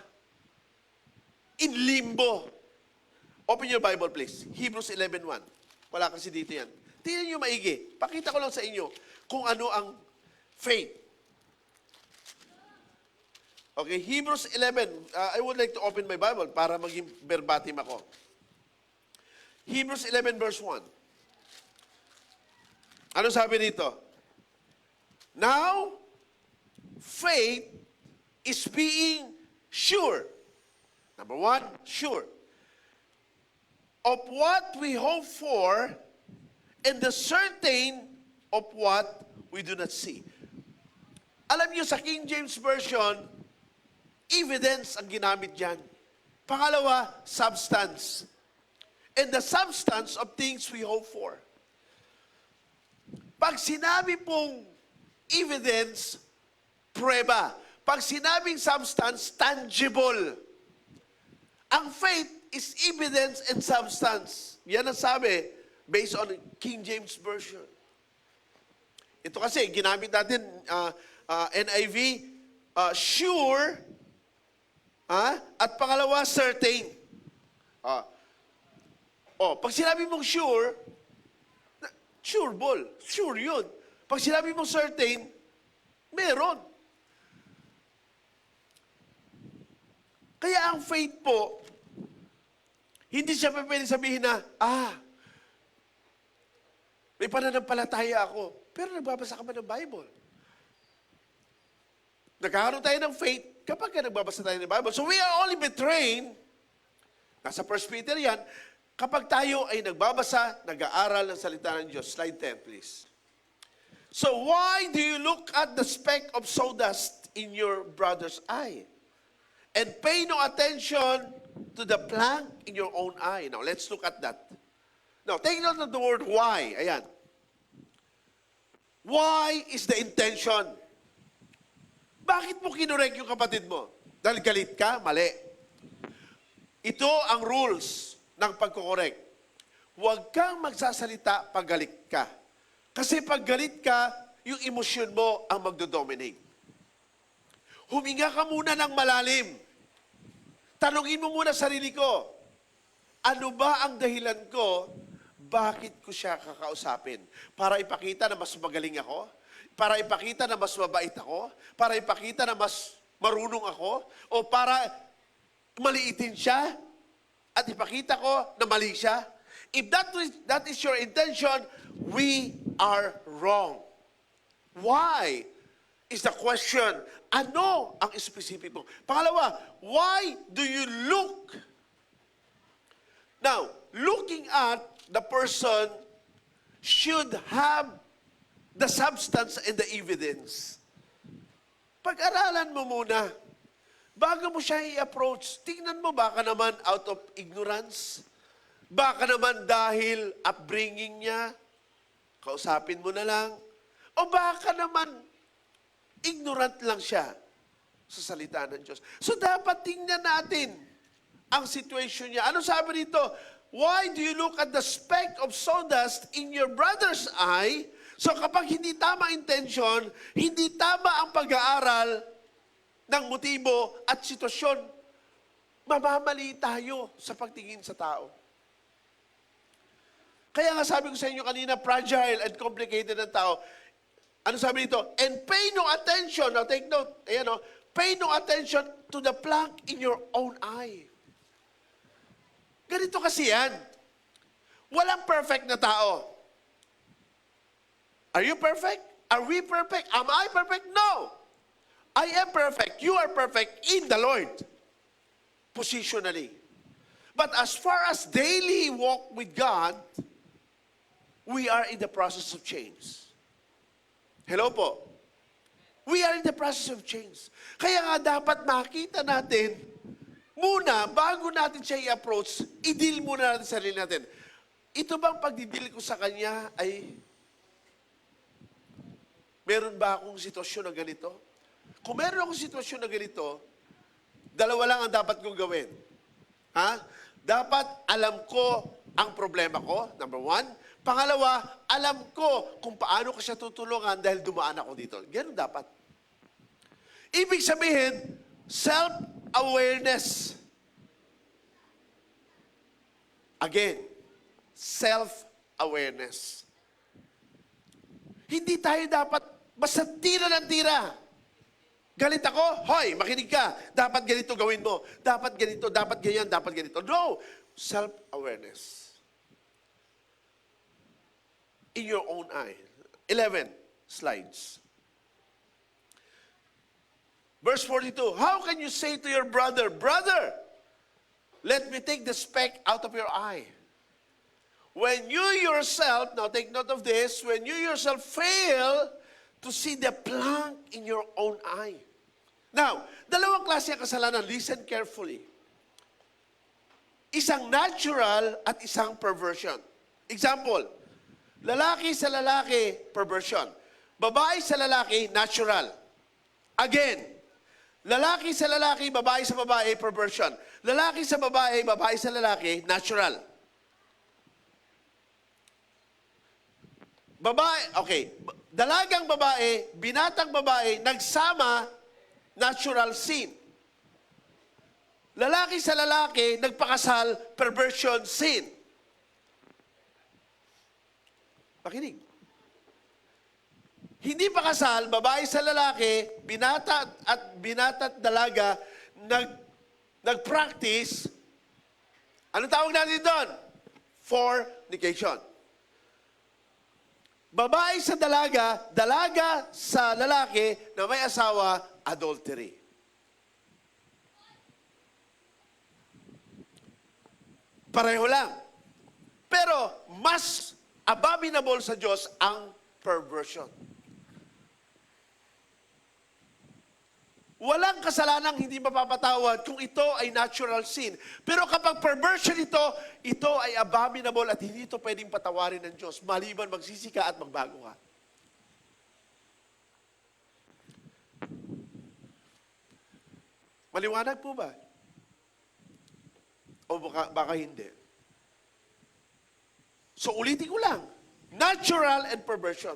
In limbo. Open your Bible, please. Hebrews 11:1. Wala kasi dito yan. Tingnan nyo maigi. Pakita ko lang sa inyo kung ano ang faith. Okay, Hebrews 11. I would like to open my Bible para maging verbatim ako. Hebrews 11 verse 1. Ano sabi dito? Now, faith is being sure. Number 1, sure. Of what we hope for and the certain of what we do not see. Alam niyo sa King James Version, evidence ang ginamit dyan. Pangalawa, substance. And the substance of things we hope for. Pag sinabi pong evidence, prueba. Pag sinabing substance, tangible. Ang faith is evidence and substance. Yan ang sabi, based on King James Version. Ito kasi, ginamit natin NIV, sure, at pangalawa, certain. Pag sinabi mong sure, sureball, sure yun. Pag sinabi mong certain, meron. Kaya ang faith po, hindi siya pwede sabihin na, may pananampalataya ako, pero nagbabasa ka ba ng Bible? Nagkakaroon tayo ng faith kapag nagbabasa tayo ng Bible. So we are only be trained, nasa 1 Peter yan, kapag tayo ay nagbabasa, nag-aaral ng salita ng Diyos. Slide 10, please. So why do you look at the speck of sawdust in your brother's eye and pay no attention to the plank in your own eye? Now, let's look at that. Now, take note of the word why. Ayan. Why is the intention? Bakit mo kinorek yung kapatid mo? Dahil galit ka? Mali. Ito ang rules ng pagkukorek. Huwag kang magsasalita pag galit ka. Kasi pag galit ka, yung emosyon mo ang magdodominate. Huminga ka muna ng malalim. Tanungin mo muna sarili ko, ano ba ang dahilan ko, bakit ko siya kakausapin? Para ipakita na mas magaling ako? Para ipakita na mas mabait ako? Para ipakita na mas marunong ako? O para maliitin siya? At ipakita ko na mali siya? If that is your intention, we are wrong. Why is the question. Ano ang specific mo? Pangalawa, why do you look? Now, looking at the person should have the substance and the evidence. Pag-aralan mo muna. Bago mo siya i-approach, tingnan mo baka naman out of ignorance. Baka naman dahil upbringing niya, kausapin mo na lang. O baka naman, ignorant lang siya sa salita ng Diyos. So dapat tingnan natin ang situation niya. Ano sabi dito? Why do you look at the speck of sawdust in your brother's eye? So kapag hindi tama intention, hindi tama ang pag-aaral ng motibo at sitwasyon, mamamali tayo sa pagtingin sa tao. Kaya nga sabi ko sa inyo kanina, fragile and complicated ang tao. Ano sabi dito? And pay no attention. Now take note. Ayan o. Pay no attention to the plank in your own eye. Ganito kasi yan. Walang perfect na tao. Are you perfect? Are we perfect? Am I perfect? No. I am perfect. You are perfect in the Lord. Positionally. But as far as daily walk with God, we are in the process of change. Hello po. We are in the process of change. Kaya nga dapat makita natin, muna, bago natin siya i-approach, i-deal muna natin sa sarili natin. Ito bang pagdidil ko sa kanya ay, meron ba akong sitwasyon na ganito? Kung meron akong sitwasyon na ganito, dalawa lang ang dapat kong gawin. Ha? Dapat alam ko ang problema ko, number one. Pangalawa, alam ko kung paano ko siya tutulungan dahil dumaan ako dito. Ganun dapat. Ibig sabihin, self-awareness. Again, self-awareness. Hindi tayo dapat basta tira ng tira. Galit ako? Hoy, makinig ka. Dapat ganito gawin mo. Dapat ganito, dapat ganyan, dapat ganito. No! Self-awareness. In your own eye. 11 slides. Verse 42, how can you say to your brother, Brother, let me take the speck out of your eye? When you yourself, now take note of this, when you yourself fail to see the plank in your own eye. Now, dalawang klase ang kasalanan. Listen carefully. Isang natural at isang perversion. Example, lalaki sa lalaki, perversion. Babae sa lalaki, natural. Again, lalaki sa lalaki, babae sa babae, perversion. Lalaki sa babae, babae sa lalaki, natural. Babae, okay. Dalagang babae, binatang babae, nagsama, natural sin. Lalaki sa lalaki, nagpakasal, perversion, sin. Pakinig. Hindi pa kasal, babae sa lalaki, binata at dalaga, nag-practice, anong tawag natin doon? Fornication. Babae sa dalaga, dalaga sa lalaki na may asawa, adultery. Pareho lang. Pero mas abominable sa Diyos ang perversion. Walang kasalanang hindi mapapatawad kung ito ay natural sin. Pero kapag perversion ito ay abominable at hindi ito pwedeng patawarin ng Diyos maliban magsisi ka at magbago ka. Maliwanag po ba? O baka hindi? So ulitin ko lang. Natural and perversion.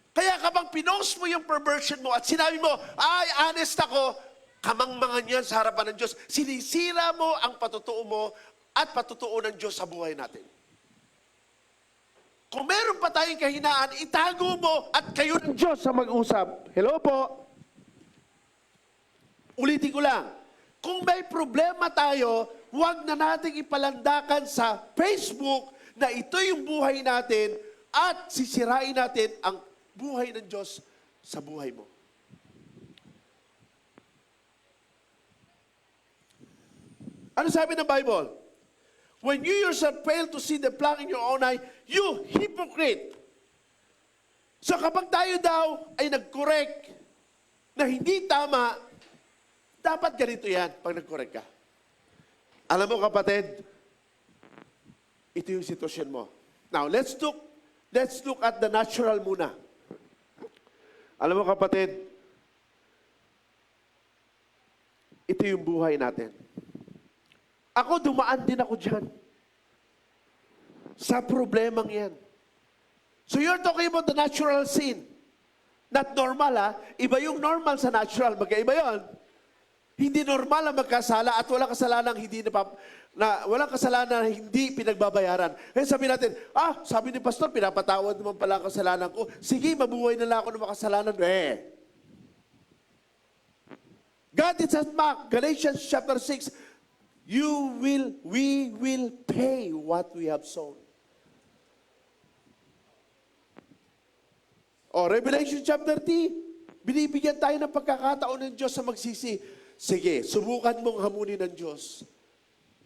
Kaya kapag pinost mo yung perversion mo at sinabi mo, ay, honest ako, kamangmangan yan sa harapan ng Diyos. Sinisira mo ang patutuo mo at patutuo ng Diyos sa buhay natin. Kung meron pa tayong kahinaan, itago mo at kayo ng Diyos sa mag-usap. Hello po? Ulitin ko lang. Kung may problema tayo, huwag na nating ipalandakan sa Facebook na ito yung buhay natin at sisirain natin ang buhay ng Diyos sa buhay mo. Ano sabi ng Bible? When you yourself fail to see the plank in your own eye, you hypocrite. So kapag tayo daw ay nag-correct na hindi tama, dapat ganito yan pag nag-correct ka. Alam mo kapatid, ito yung sitwasyon mo. Now, let's look at the natural muna. Alam mo kapatid, ito yung buhay natin. Ako, dumaan din ako dyan. Sa problemang yan. So you're talking about the natural sin. Not normal, ha? Iba yung normal sa natural. Magkaiba yun. Hindi normal ang magkasala at walang kasalanan walang kasalanan na hindi pinagbabayaran. Kaya sabi natin, sabi ni Pastor, pinapatawad naman pala ang kasalanan ko. Sige, mabuhay na lang ako ng makasalanan. God is at mark. Galatians chapter 6, we will pay what we have sown. Revelation chapter 3, binibigyan tayo ng pagkakataon ng Diyos sa magsisi. Sige, subukan mong hamunin ng Diyos.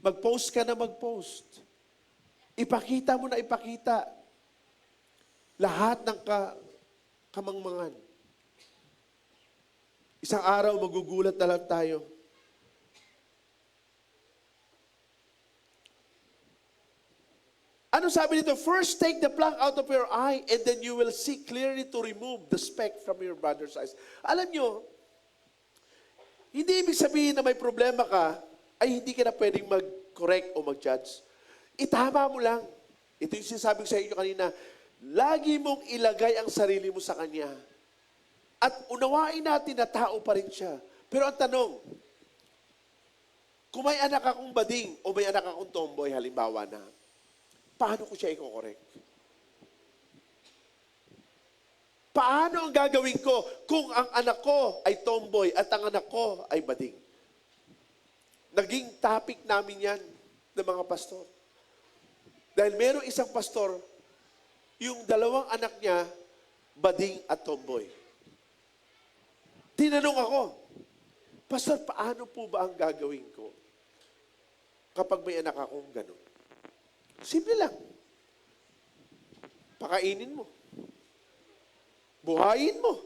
Mag-post ka na mag-post. Ipakita mo na ipakita lahat ng kamangmangan. Isang araw, magugulat na lang tayo. Ano sabi nito? First, take the plank out of your eye and then you will see clearly to remove the speck from your brother's eyes. Alam nyo, hindi ibig sabihin na may problema ka, ay hindi ka na pwedeng mag-correct o mag-judge. Itama mo lang. Ito yung sinasabi ko sa inyo kanina. Lagi mong ilagay ang sarili mo sa Kanya. At unawain natin na tao pa rin siya. Pero ang tanong, kung may anak akong bading o may anak akong tomboy, halimbawa na, paano ko siya i-correct? Paano ang gagawin ko kung ang anak ko ay tomboy at ang anak ko ay bading? Naging topic namin yan ng mga pastor. Dahil merong isang pastor, yung dalawang anak niya, bading at tomboy. Tinanong ako, Pastor, paano po ba ang gagawin ko kapag may anak akong gano'n? Simple lang. Pakainin mo. Buhayin mo.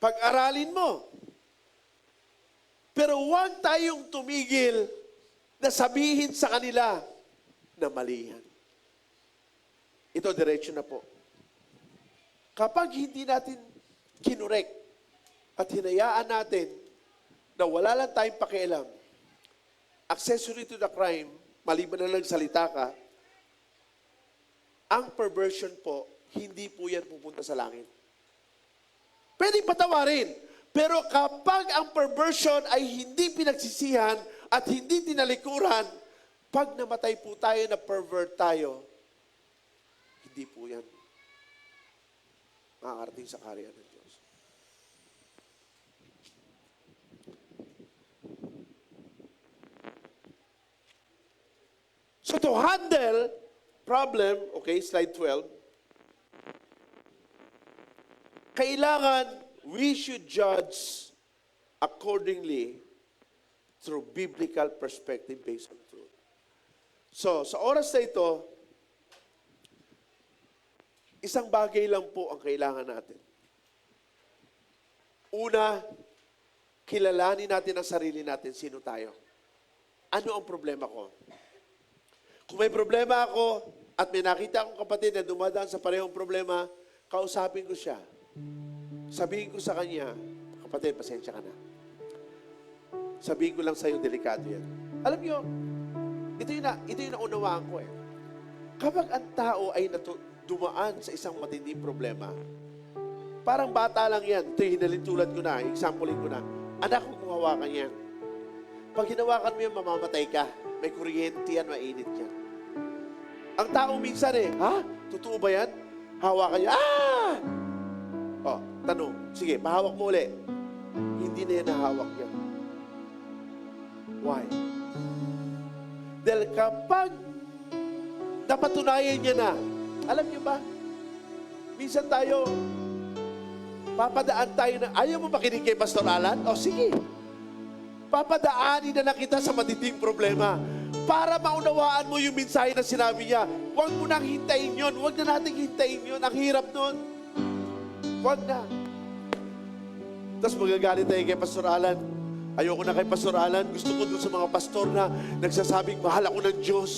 Pag-aralin mo. Pero huwag tayong tumigil na sabihin sa kanila na mali yan. Ito, diretso na po. Kapag hindi natin kinurek at hinayaan natin na wala lang tayong pakialam, accessory to the crime, maliban na lang salita ka, ang perversion po, hindi po yan pupunta sa langit. Pwede patawarin. Pero kapag ang perversion ay hindi pinagsisihan at hindi tinalikuran, pag namatay po tayo na pervert tayo, hindi po yan makakarating sa kaharian ng Diyos. So to handle problem, okay, slide 12, kailangan we should judge accordingly through biblical perspective based on truth. So, sa oras na ito, isang bagay lang po ang kailangan natin. Una, kilalanin natin ang sarili natin, sino tayo. Ano ang problema ko? Kung may problema ako at may nakita akong kapatid na dumadaan sa parehong problema, kausapin ko siya. Sabihin ko sa kanya, kapatid, pasensya ka na. Sabihin ko lang sa'yo, delikado yan. Alam niyo, ito yung naunawaan ko eh. Kapag ang tao ay dumaan sa isang matinding problema, parang bata lang yan. Ito yung hinalintulad ko na, examplein ko na. Anak ko, kung hawakan yan. Pag hinawakan mo yan, mamamatay ka. May kuryente yan, mainit yan. Ang tao minsan ha? Totoo Totoo ba yan? Hawakan niya. Ah! Oh, tanong. Sige, pahawak mo uli. Hindi na yan nahawak niya. Why? Dahil kapag napatunayan niya na, alam niyo ba, minsan tayo, papadaan tayo na, ayaw mo makinig kay Pastor Alan? O sige, papadaanin na lang kita sa matinding problema para maunawaan mo yung mensahe na sinabi niya. Huwag mo nang hintayin yun. Huwag na nating hintayin yun. Ang hirap nun. Huwag na. Tapos magagalit tayo kay Pastor Alan. Ayoko na kay Pastor Alan. Gusto ko dun sa mga pastor na nagsasabing, mahal ako ng Diyos.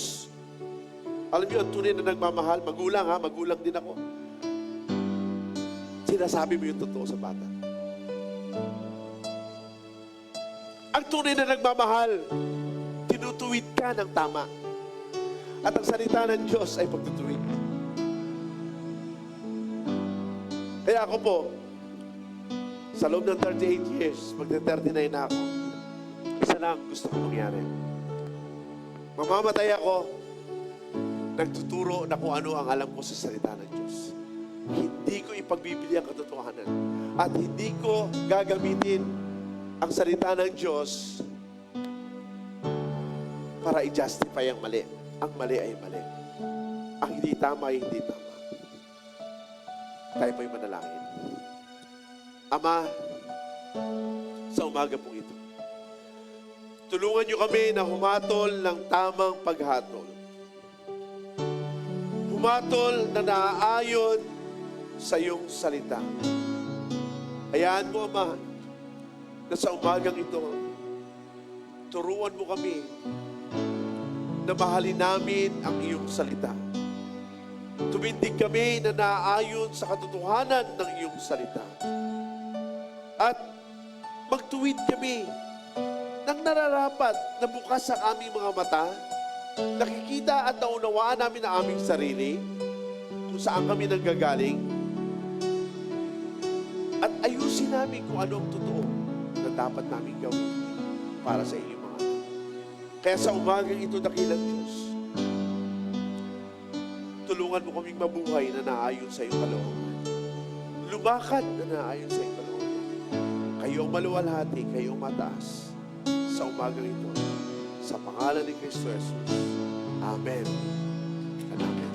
Alam niyo, ang tunay na nagmamahal, magulang ha, magulang din ako. Sinasabi mo yung totoo sa bata. Ang tunay na nagmamahal, tinutuwid ka ng tama. At ang salita ng Diyos ay pagtutuwid. Kaya ako po, sa loob ng 38 years, magte-39 na ako, isa lang gusto ko mangyari. Mamamatay ako, nagtuturo na kung ano ang alam ko sa salita ng Diyos. Hindi ko ipagbibili ang katotohanan. At hindi ko gagamitin ang salita ng Diyos para i-justify ang mali. Ang mali ay mali. Ang hindi tama ay hindi tama. Tayo po'y manalangin. Ama, sa umaga pong ito, tulungan niyo kami na humatol ng tamang paghatol. Humatol na naaayon sa iyong salita. Hayaan mo, Ama, na sa umagang ito, turuan mo kami na mahalin namin ang iyong salita. Tumindig kami na naaayon sa katotohanan ng iyong salita. At magtuwid kami ng nararapat na bukas sa aming mga mata, nakikita at naunawaan namin ang aming sarili, kung saan kami nanggagaling, at ayusin namin kung ano ang totoo na dapat namin gawin para sa inyong mga anak. Kaya sa umagang ito, dakilang Diyos, tulungan mo kaming mabuhay na naayon sa iyong kalooban. Lumakad na naayon sa iyong kalooban. Kayo ang maluwalhati, kayo ang mataas sa umagang ito. Sa pangalan ni Kristo Jesus. Amen. And amen.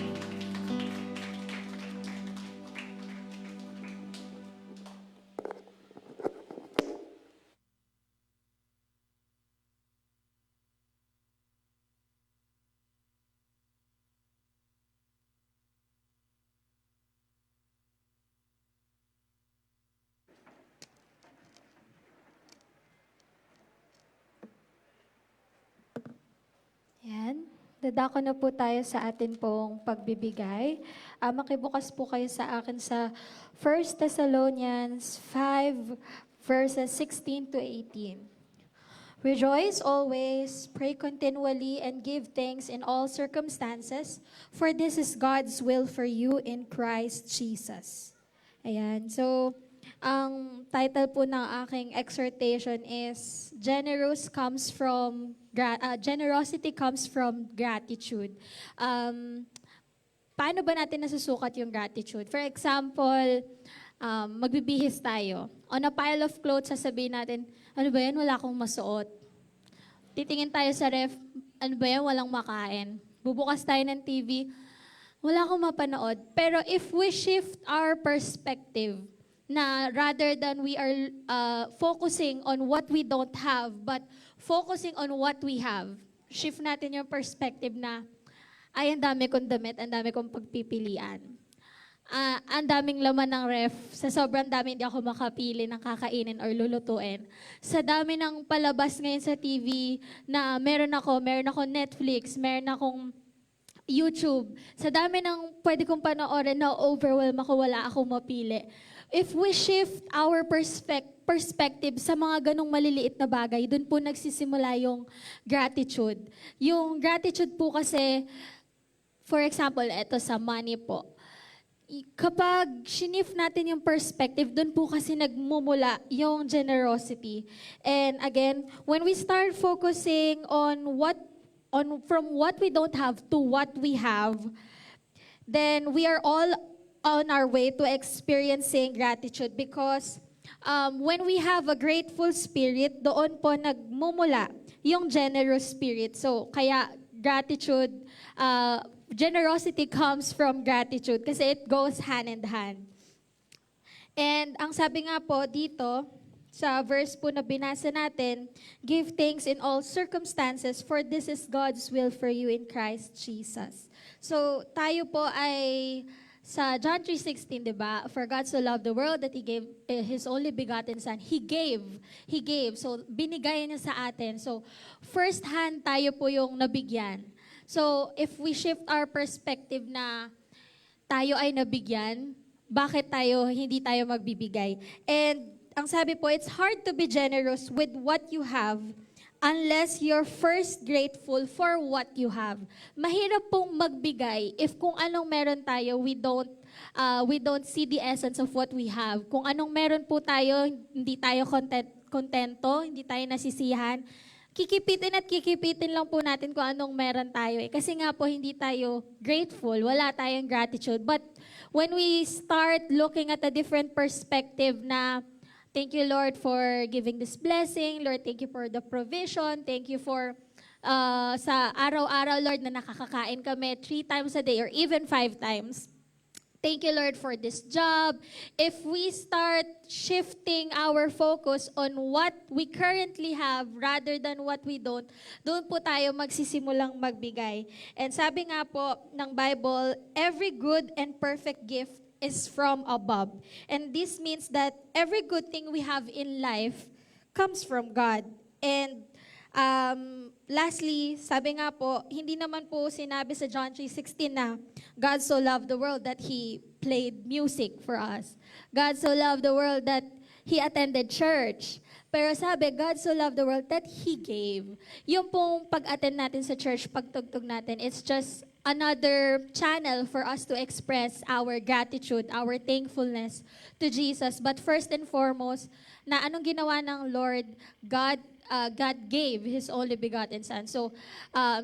Yan. Dadako na po tayo sa atin pong pagbibigay. Makibukas po kayo sa akin sa 1 Thessalonians 5, verses 16 to 18. Rejoice always, pray continually, and give thanks in all circumstances, for this is God's will for you in Christ Jesus. Ayan. So, ang title po ng aking exhortation is Generosity comes from gratitude. Paano ba natin nasusukat yung gratitude? For example, magbibihis tayo. On a pile of clothes, sasabihin natin, ano ba yan? Wala akong masuot. Titingin tayo sa ref, ano ba yan? Walang makain. Bubukas tayo ng TV, wala akong mapanood. Pero if we shift our perspective, na rather than we are focusing on what we don't have, but focusing on what we have, shift natin yung perspective na, ay, ang dami kong damit, ang dami kong pagpipilian. Ang daming laman ng ref, sa sobrang dami hindi ako makapili ng kakainin or lulutuin. Sa dami ng palabas ngayon sa TV na meron ako Netflix, meron akong YouTube. Sa dami ng pwede kong panoorin na overwhelm ako, wala akong mapili. If we shift our perspective sa mga ganong maliliit na bagay, dun po nagsisimula yung gratitude. Yung gratitude po kasi, for example, eto sa money po. Kapag shinif natin yung perspective, dun po kasi nagmumula yung generosity. And again, when we start focusing on from what we don't have to what we have, then we are all on our way to experiencing gratitude because when we have a grateful spirit, doon po nagmumula yung generous spirit. So, kaya gratitude, generosity comes from gratitude kasi it goes hand in hand. And ang sabi nga po dito, sa verse po na binasa natin, give thanks in all circumstances for this is God's will for you in Christ Jesus. So tayo po ay sa John 3:16, 'di ba? For God so loved the world that He gave His only begotten Son. He gave. So binigay niya sa atin. So first hand tayo po yung nabigyan. So if we shift our perspective na tayo ay nabigyan, bakit hindi tayo magbibigay? And ang sabi po, it's hard to be generous with what you have unless you're first grateful for what you have. Mahirap pong magbigay if kung anong meron tayo, we don't see the essence of what we have. Kung anong meron po tayo, hindi tayo kontento, hindi tayo nasisiyahan, kikipitin lang po natin kung anong meron tayo. Kasi nga po, hindi tayo grateful, wala tayong gratitude. But when we start looking at a different perspective na, thank you, Lord, for giving this blessing. Lord, thank you for the provision. Thank you for sa araw-araw, Lord, na nakakakain kami 3 times a day or even 5 times. Thank you, Lord, for this job. If we start shifting our focus on what we currently have rather than what we don't, doon po tayo magsisimulang magbigay. And sabi nga po ng Bible, every good and perfect gift is from above. And this means that every good thing we have in life comes from God. And lastly, sabi nga po, hindi naman po sinabi sa John 3:16 na God so loved the world that He played music for us. God so loved the world that He attended church. Pero sabi, God so loved the world that He gave. Yung pong pag-attend natin sa church, pagtugtog natin, it's just another channel for us to express our gratitude, our thankfulness to Jesus. But first and foremost, na anong ginawa ng Lord, God gave His only begotten Son. So,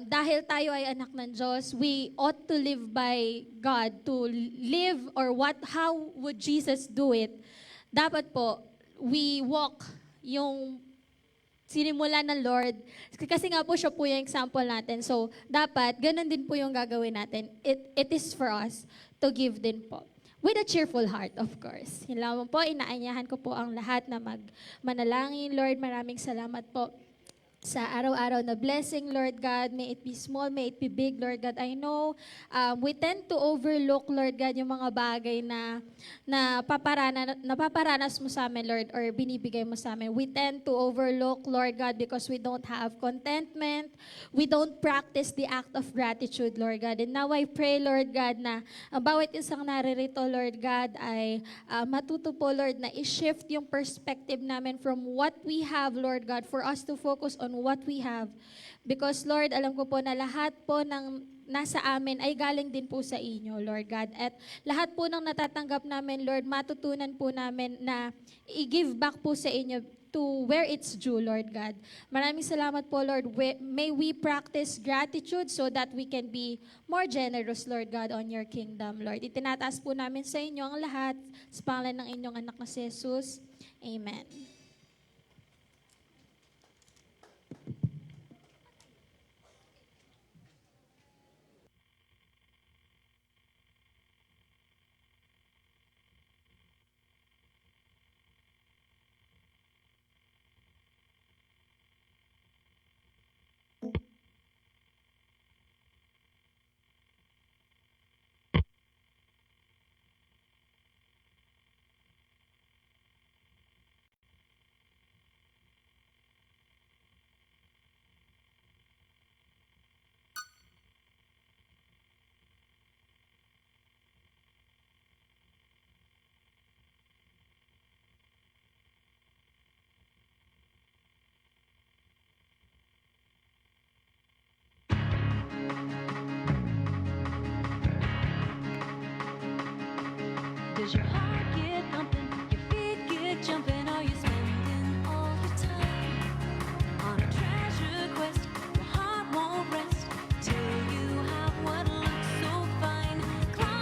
dahil tayo ay anak ng Diyos, we ought to live by God. To live or how would Jesus do it? Dapat po, we walk yung sinimula ng Lord. Kasi nga po siya po yung example natin. So, dapat, ganun din po yung gagawin natin. It is for us to give din po. With a cheerful heart, of course. Yun lamang po, inaanyahan ko po ang lahat na manalangin. Lord, maraming salamat po sa araw-araw na blessing, Lord God. May it be small, may it be big, Lord God. I know we tend to overlook, Lord God, yung mga bagay na napaparanas mo sa amin, Lord, or binibigay mo sa amin. We tend to overlook, Lord God, because we don't have contentment. We don't practice the act of gratitude, Lord God. And now I pray, Lord God, na ang bawat isang naririto, Lord God, ay matuto po, Lord, na i-shift yung perspective namin from what we have, Lord God, for us to focus on what we have. Because, Lord, alam ko po na lahat po ng nasa amin ay galing din po sa inyo, Lord God. At lahat po ng natatanggap namin, Lord, matutunan po namin na i-give back po sa inyo to where it's due, Lord God. Maraming salamat po, Lord. May we practice gratitude so that we can be more generous, Lord God, on your kingdom, Lord. Itinataas po namin sa inyo ang lahat sa pangalan ng inyong anak na si Jesus. Amen. Does your heart get thumping? Your feet get jumping? Are you spending all your time on a treasure quest? Your heart won't rest till you have what looks so fine. Climb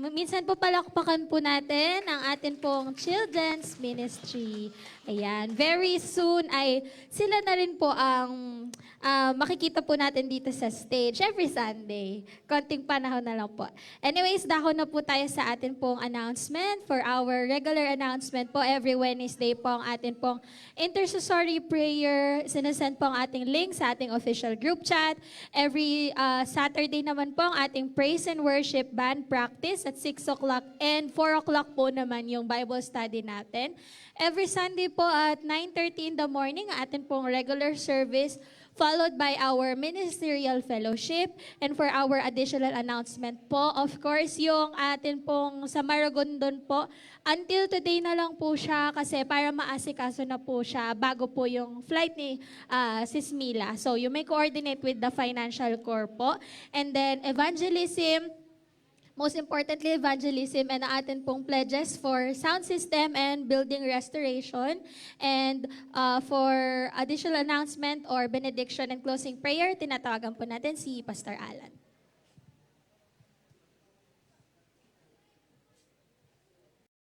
minsan po palakpakan po natin ang atin pong children's ministry. Ayan, very soon ay sila na rin po ang makikita po natin dito sa stage every Sunday. Konting panahon na lang po. Anyways, dako na po tayo sa atin pong announcement. For our regular announcement po, every Wednesday po ang atin pong intercessory prayer. Sinasend po ang ating link sa ating official group chat. Every Saturday naman po ang ating praise and worship band practice at 6 o'clock and 4 o'clock po naman yung Bible study natin. Every Sunday po at 9:30 in the morning, ang atin pong regular service, followed by our ministerial fellowship. And for our additional announcement po, of course, yung atin pong sa Maragondon po, until today na lang po siya kasi para maasikaso na po siya bago po yung flight ni Sis Mila. So you may coordinate with the financial core po. And then evangelism, most importantly, evangelism and ang atin pong pledges for sound system and building restoration. And for additional announcement or benediction and closing prayer, tinatawagan po natin si Pastor Alan.